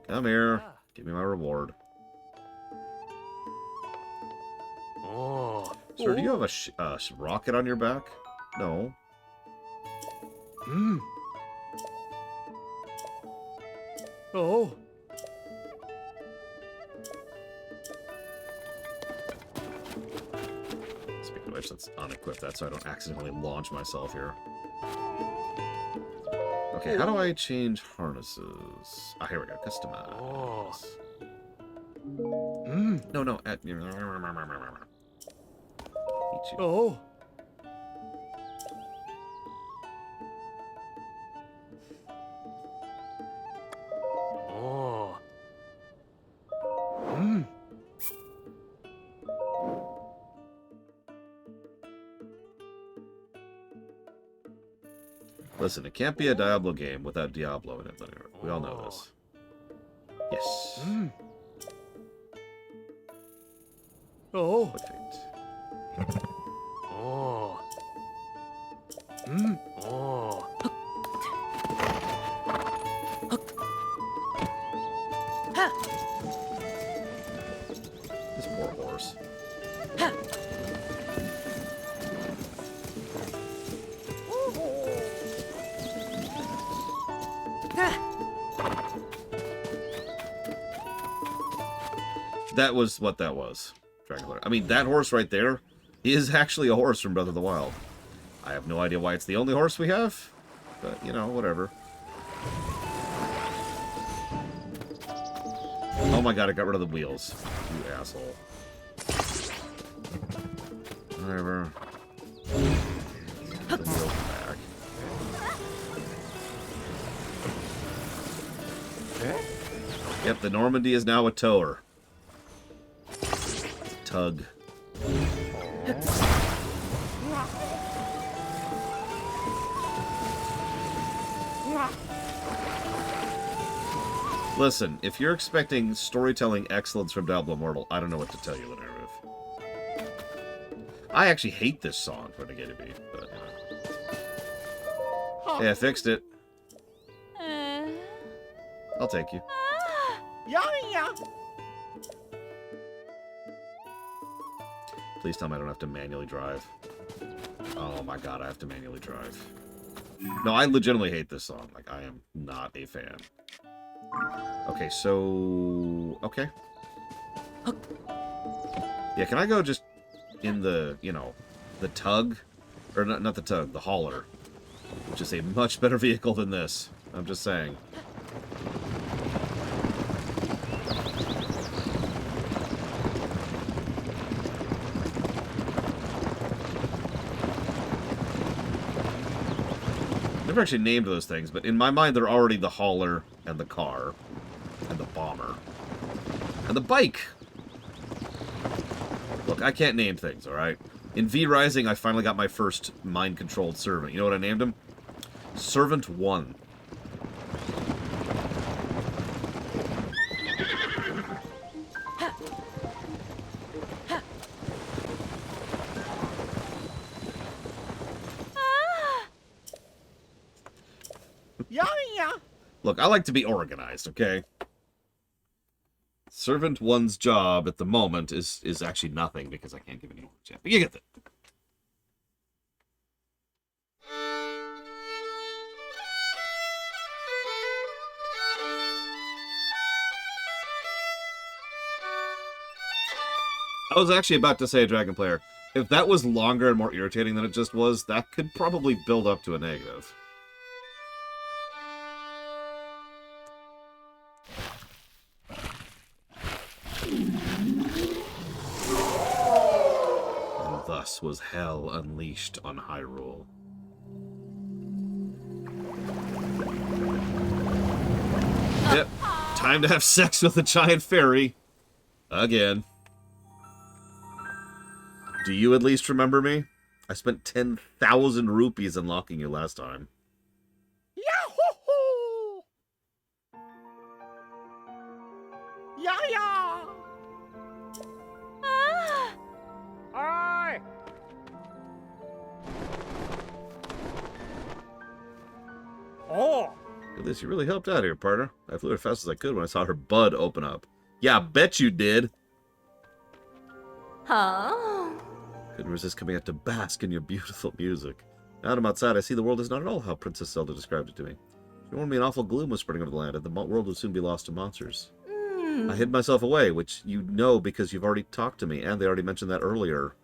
Come here. Give me my reward. Oh. Sir, do you have a rocket on your back? No. Mm. Oh. Speaking of which, let's unequip that so I don't accidentally launch myself here. Okay, how do I change harnesses? Ah, here we go. Customize. Mm. No. Eat you. Oh. Oh. Mm. Listen, it can't be a Diablo game without Diablo in it, Linear. We all know this. Yes. Mm. Oh. Perfect. Oh. Mm. Oh. This poor horse. That was what that was. I mean, that horse right there is actually a horse from Breath of the Wild. I have no idea why it's the only horse we have, but, you know, whatever. Oh my god, I got rid of the wheels. You asshole. Whatever. The wheels back. Yep, the Normandy is now a tower. Tug. Listen, if you're expecting storytelling excellence from Diablo Immortal, I don't know what to tell you, Linerv. I actually hate this song for Negatory, but hey, I fixed it. I'll take you. Yeah, yeah. Please tell me I don't have to manually drive. Oh my god, I have to manually drive. No, I legitimately hate this song. Like, I am not a fan. Okay, so... Okay. Yeah, can I go just in the, you know, the tug? Or not the tug, the hauler. Which is a much better vehicle than this. I'm just saying. Never actually named those things, but in my mind they're already the hauler and the car and the bomber and the bike. Look, I can't name things, alright? In V Rising, I finally got my first mind-controlled servant. You know what I named him? Servant 1. Yeah, yeah. Look, I like to be organized, okay? Servant 1's job at the moment is actually nothing because I can't give any orders yet. But you get it. I was actually about to say, Dragon Player, if that was longer and more irritating than it just was, that could probably build up to a negative. And thus was hell unleashed on Hyrule. Yep, time to have sex with a giant fairy. Again. Do you at least remember me? I spent 10,000 rupees unlocking you last time. Yahoo! Yeah, yeah. Aye. Oh. At least you really helped out here, partner. I flew as fast as I could when I saw her bud open up. Yeah, I bet you did. Oh. Couldn't resist coming out to bask in your beautiful music. Now that I'm outside, I see the world is not at all how Princess Zelda described it to me. She warned me an awful gloom was spreading over the land, and the world would soon be lost to monsters. I hid myself away, which you know because you've already talked to me, and they already mentioned that earlier.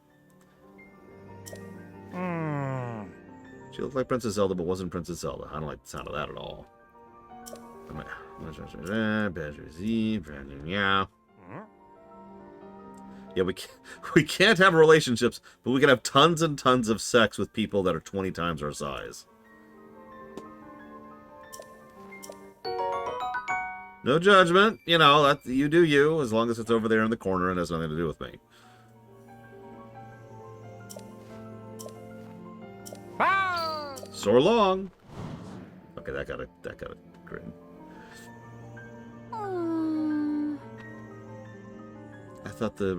She looked like Princess Zelda, but wasn't Princess Zelda. I don't like the sound of that at all. Yeah, we can't have relationships, but we can have tons and tons of sex with people that are 20 times our size. No judgment, you know, that you do you, as long as it's over there in the corner and has nothing to do with me. So long. Okay, that got a grin. I thought the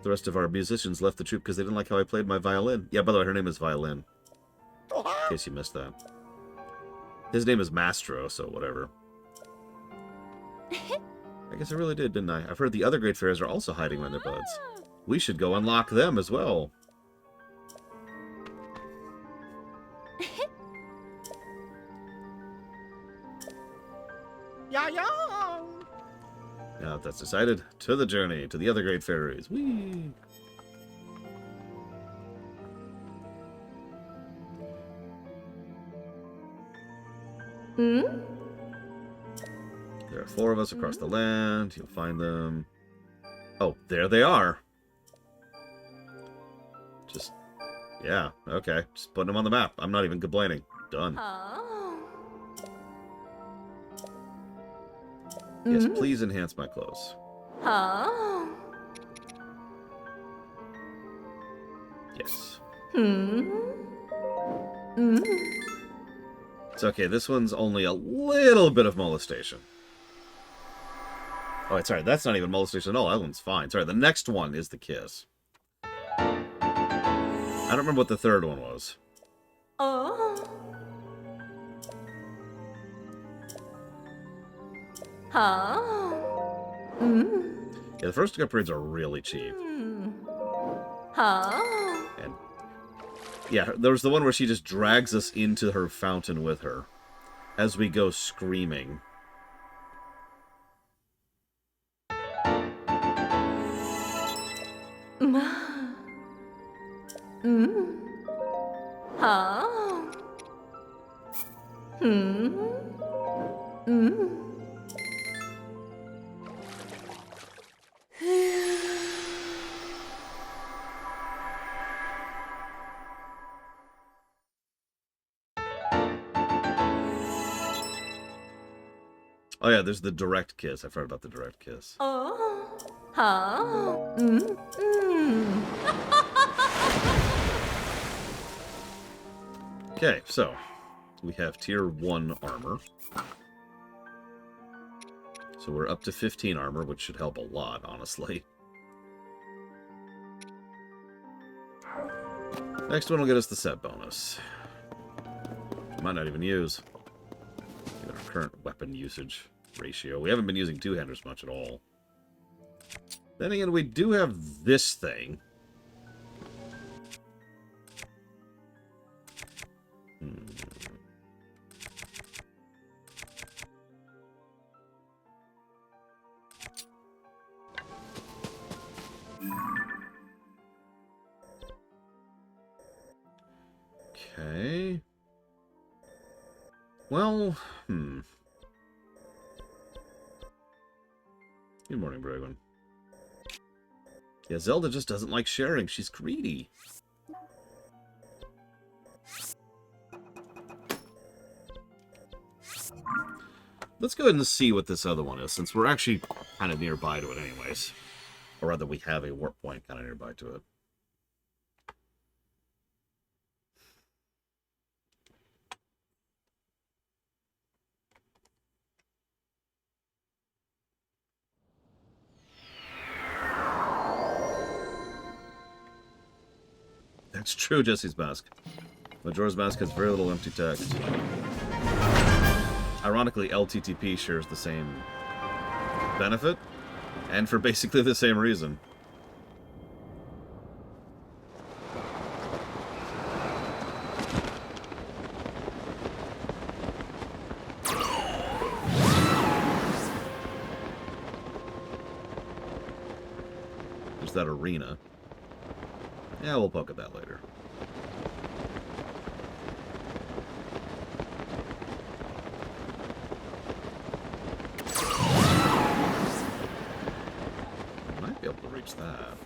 rest of our musicians left the troupe because they didn't like how I played my violin. Yeah, by the way, her name is Violin. In case you missed that. His name is Mastro, so whatever. I guess I really did, didn't I? I've heard the other great fairies are also hiding around their buds. We should go unlock them as well. Yeah, yeah. Now that that's decided, to the journey, to the other great fairies. Whee! There are 4 of us across the land. You'll find them. Oh, there they are. Just, yeah, okay. Just putting them on the map. I'm not even complaining. Done. Yes, please enhance my clothes. Yes. It's okay, this one's only a little bit of molestation. Oh, wait, sorry, that's not even molestation at all. That one's fine. Sorry, the next one is the kiss. I don't remember what the third one was. Yeah, the first two upgrades are really cheap. And yeah, there was the one where she just drags us into her fountain with her as we go screaming. Oh yeah, there's the direct kiss. I forgot about the direct kiss. Okay, so we have tier 1 armor. So we're up to 15 armor, which should help a lot, honestly. Next one will get us the set bonus. Might not even use. Given our current weapon usage ratio. We haven't been using two-handers much at all. Then again, we do have this thing. Okay. Well, Good morning, Bragwin. Yeah, Zelda just doesn't like sharing. She's greedy. Let's go ahead and see what this other one is, since we're actually kind of nearby to it anyways. Or rather, we have a warp point kind of nearby to it. That's true, Jesse's Mask. Majora's Mask has very little empty text. Ironically, LTTP shares the same benefit, and for basically the same reason. There's that arena. Yeah, we'll poke at that later. Might be able to reach that.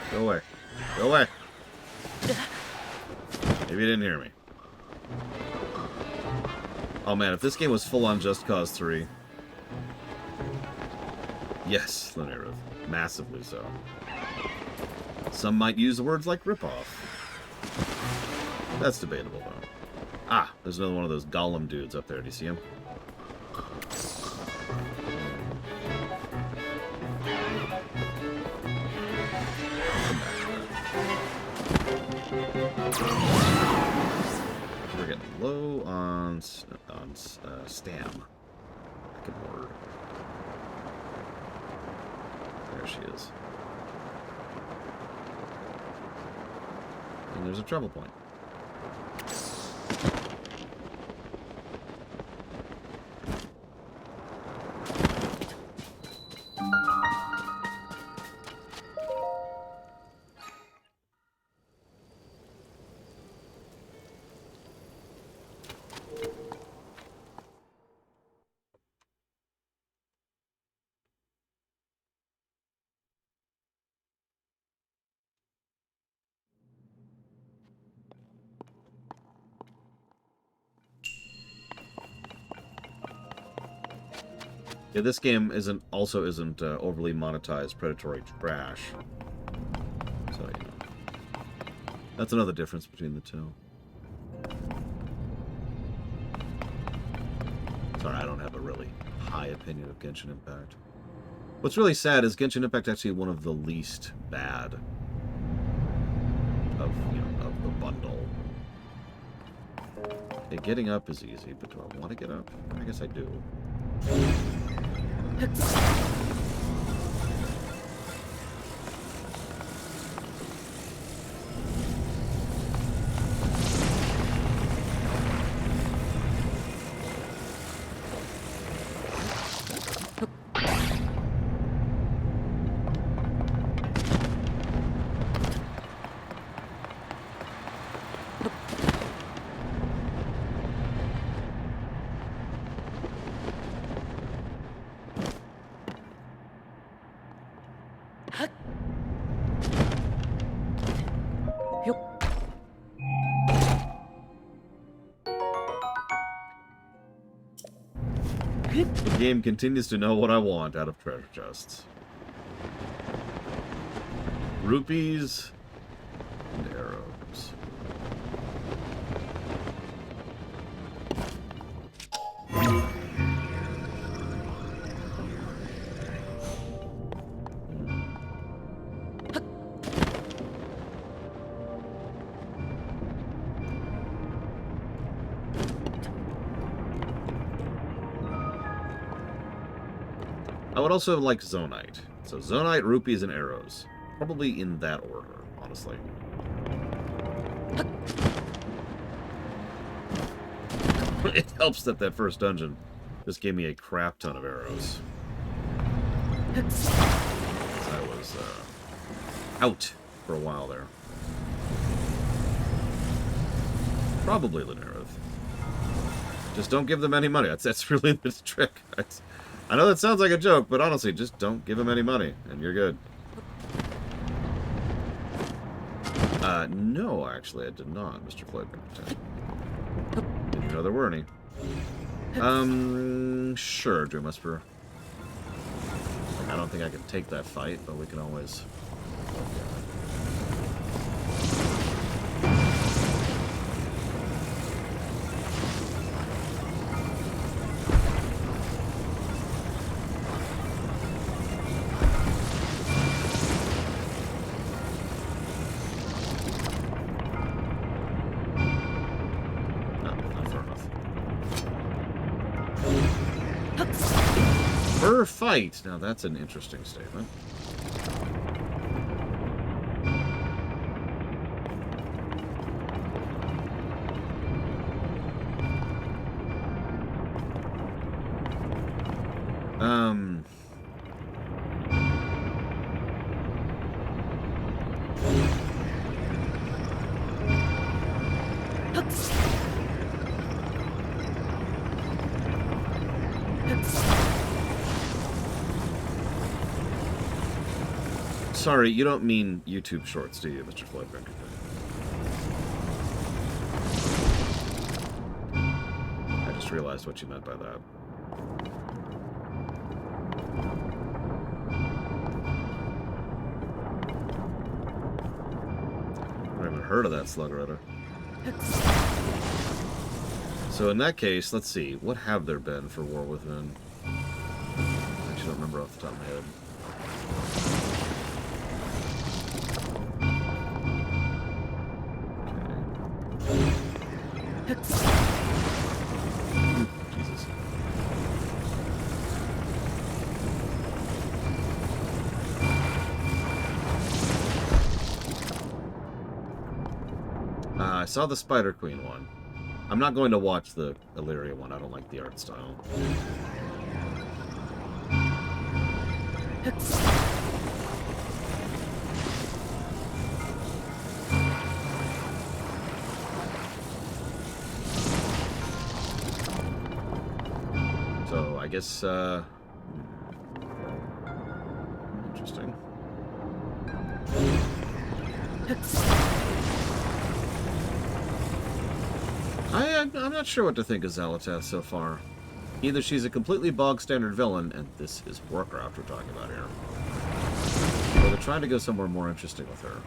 Go away. Go away. Maybe you didn't hear me. Oh man, if this game was full on Just Cause 3. Yes, Lunarith. Massively so. Some might use the words like ripoff. That's debatable, though. Ah, there's another one of those golem dudes up there. Do you see him? We're getting low on stam. Good word. There she is. And there's a trouble point. Yeah, this game isn't overly monetized predatory trash. So, you know. That's another difference between the two. Sorry, I don't have a really high opinion of Genshin Impact. What's really sad is Genshin Impact actually one of the least bad of the bundle. Okay, getting up is easy, but do I want to get up? I guess I do. The game continues to know what I want out of treasure chests. Rupees and arrows. I would also like Zonite. So Zonite, Rupees, and Arrows. Probably in that order, honestly. It helps that that first dungeon just gave me a crap ton of arrows. I was out for a while there. Probably Linareth. Just don't give them any money. That's really the trick. I know that sounds like a joke, but honestly, just don't give them any money, and you're good. No, actually, I did not, Mr. Floydman. Didn't know there were any. Sure, Dream Whisperer. I don't think I can take that fight, but we can always... Fight. Now that's an interesting statement. Sorry, you don't mean YouTube shorts, do you, Mr. Floyd Baker? I just realized what you meant by that. I haven't heard of that slug rider. So in that case, let's see. What have there been for War Within? I actually don't remember off the top of my head. Jesus. I saw the Spider Queen one. I'm not going to watch the Illyria one. I don't like the art style. So, I guess, interesting. I'm not sure what to think of Xal'atath so far. Either she's a completely bog-standard villain, and this is Warcraft we're talking about here, or they're trying to go somewhere more interesting with her.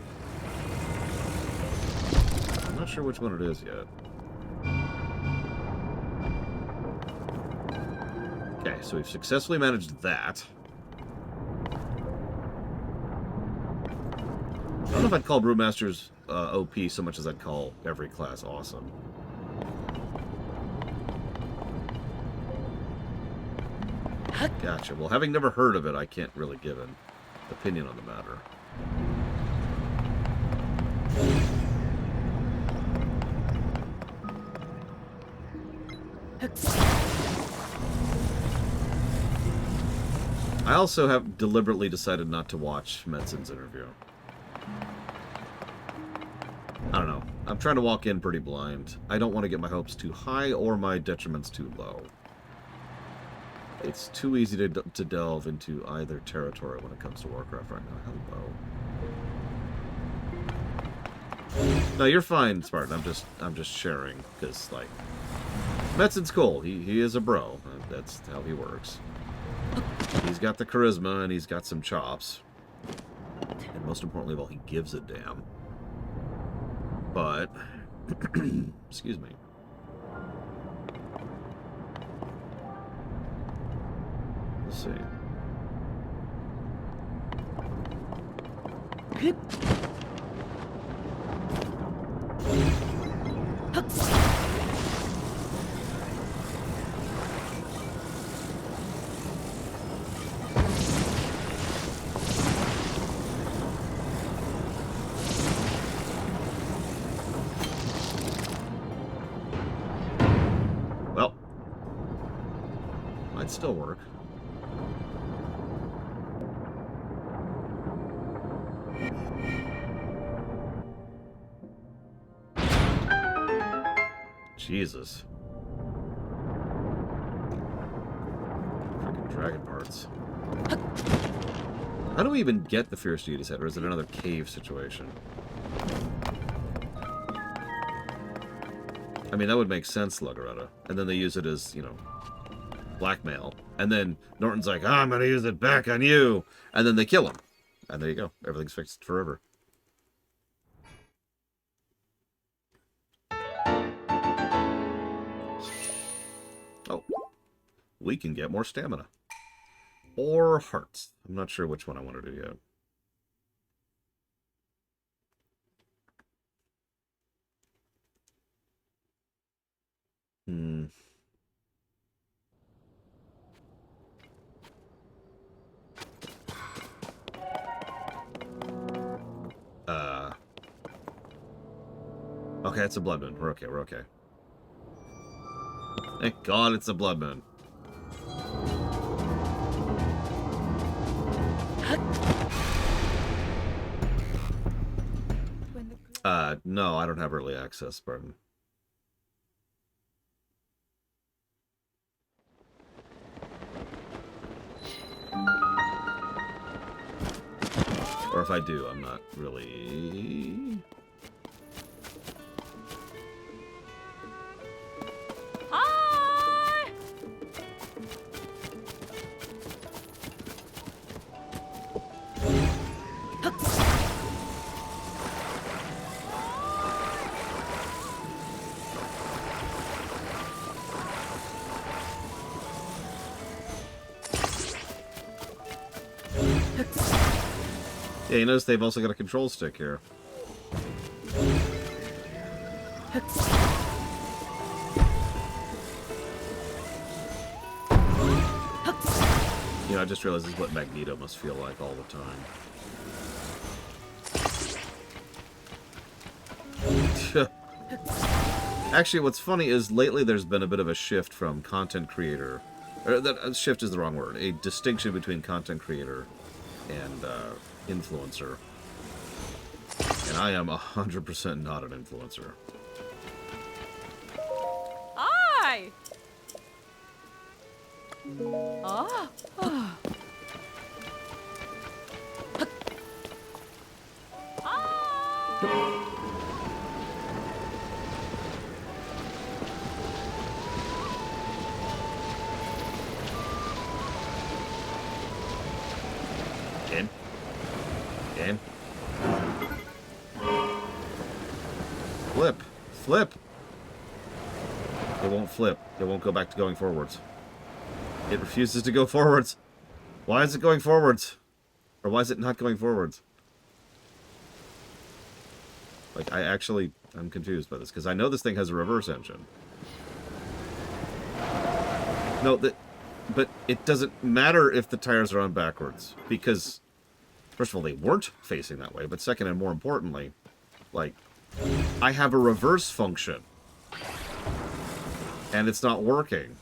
I'm not sure which one it is yet. Okay, so we've successfully managed that. I don't know if I'd call Brewmasters OP so much as I'd call every class awesome. Gotcha. Well, having never heard of it, I can't really give an opinion on the matter. I also have deliberately decided not to watch Medic's interview. I don't know. I'm trying to walk in pretty blind. I don't want to get my hopes too high or my detriments too low. It's too easy to delve into either territory when it comes to Warcraft right now. Hello. No, you're fine, Spartan. I'm just sharing because like Medic's cool. He is a bro. That's how he works. He's got the charisma and he's got some chops. And most importantly of all, he gives a damn. But excuse me. Let's see. Well, might still work. Jesus. Freaking dragon parts. How do we even get the Fierce Deity's head, or is it another cave situation? I mean, that would make sense, Lugaretta. And then they use it as, you know, blackmail. And then Norton's like, I'm gonna use it back on you! And then they kill him. And there you go. Everything's fixed forever. Oh, we can get more stamina. Or hearts. I'm not sure which one I want to do yet. Okay, it's a blood moon. We're okay, we're okay. Thank God it's a blood moon. No, I don't have early access, pardon. Or if I do, I'm not really... Yeah, you notice they've also got a control stick here. You know, I just realized this is what Magneto must feel like all the time. Actually, what's funny is lately there's been a bit of a shift from content creator... Or that shift is the wrong word. A distinction between content creator and influencer. And I am 100% not an influencer. Aye! Ah! Ah! Game. Flip. Flip. It won't flip. It won't go back to going forwards. It refuses to go forwards. Why is it going forwards? Or why is it not going forwards? Like, I'm confused by this, because I know this thing has a reverse engine. No, But it doesn't matter if the tires are on backwards, because, first of all, they weren't facing that way, but second and more importantly, like, I have a reverse function, and it's not working.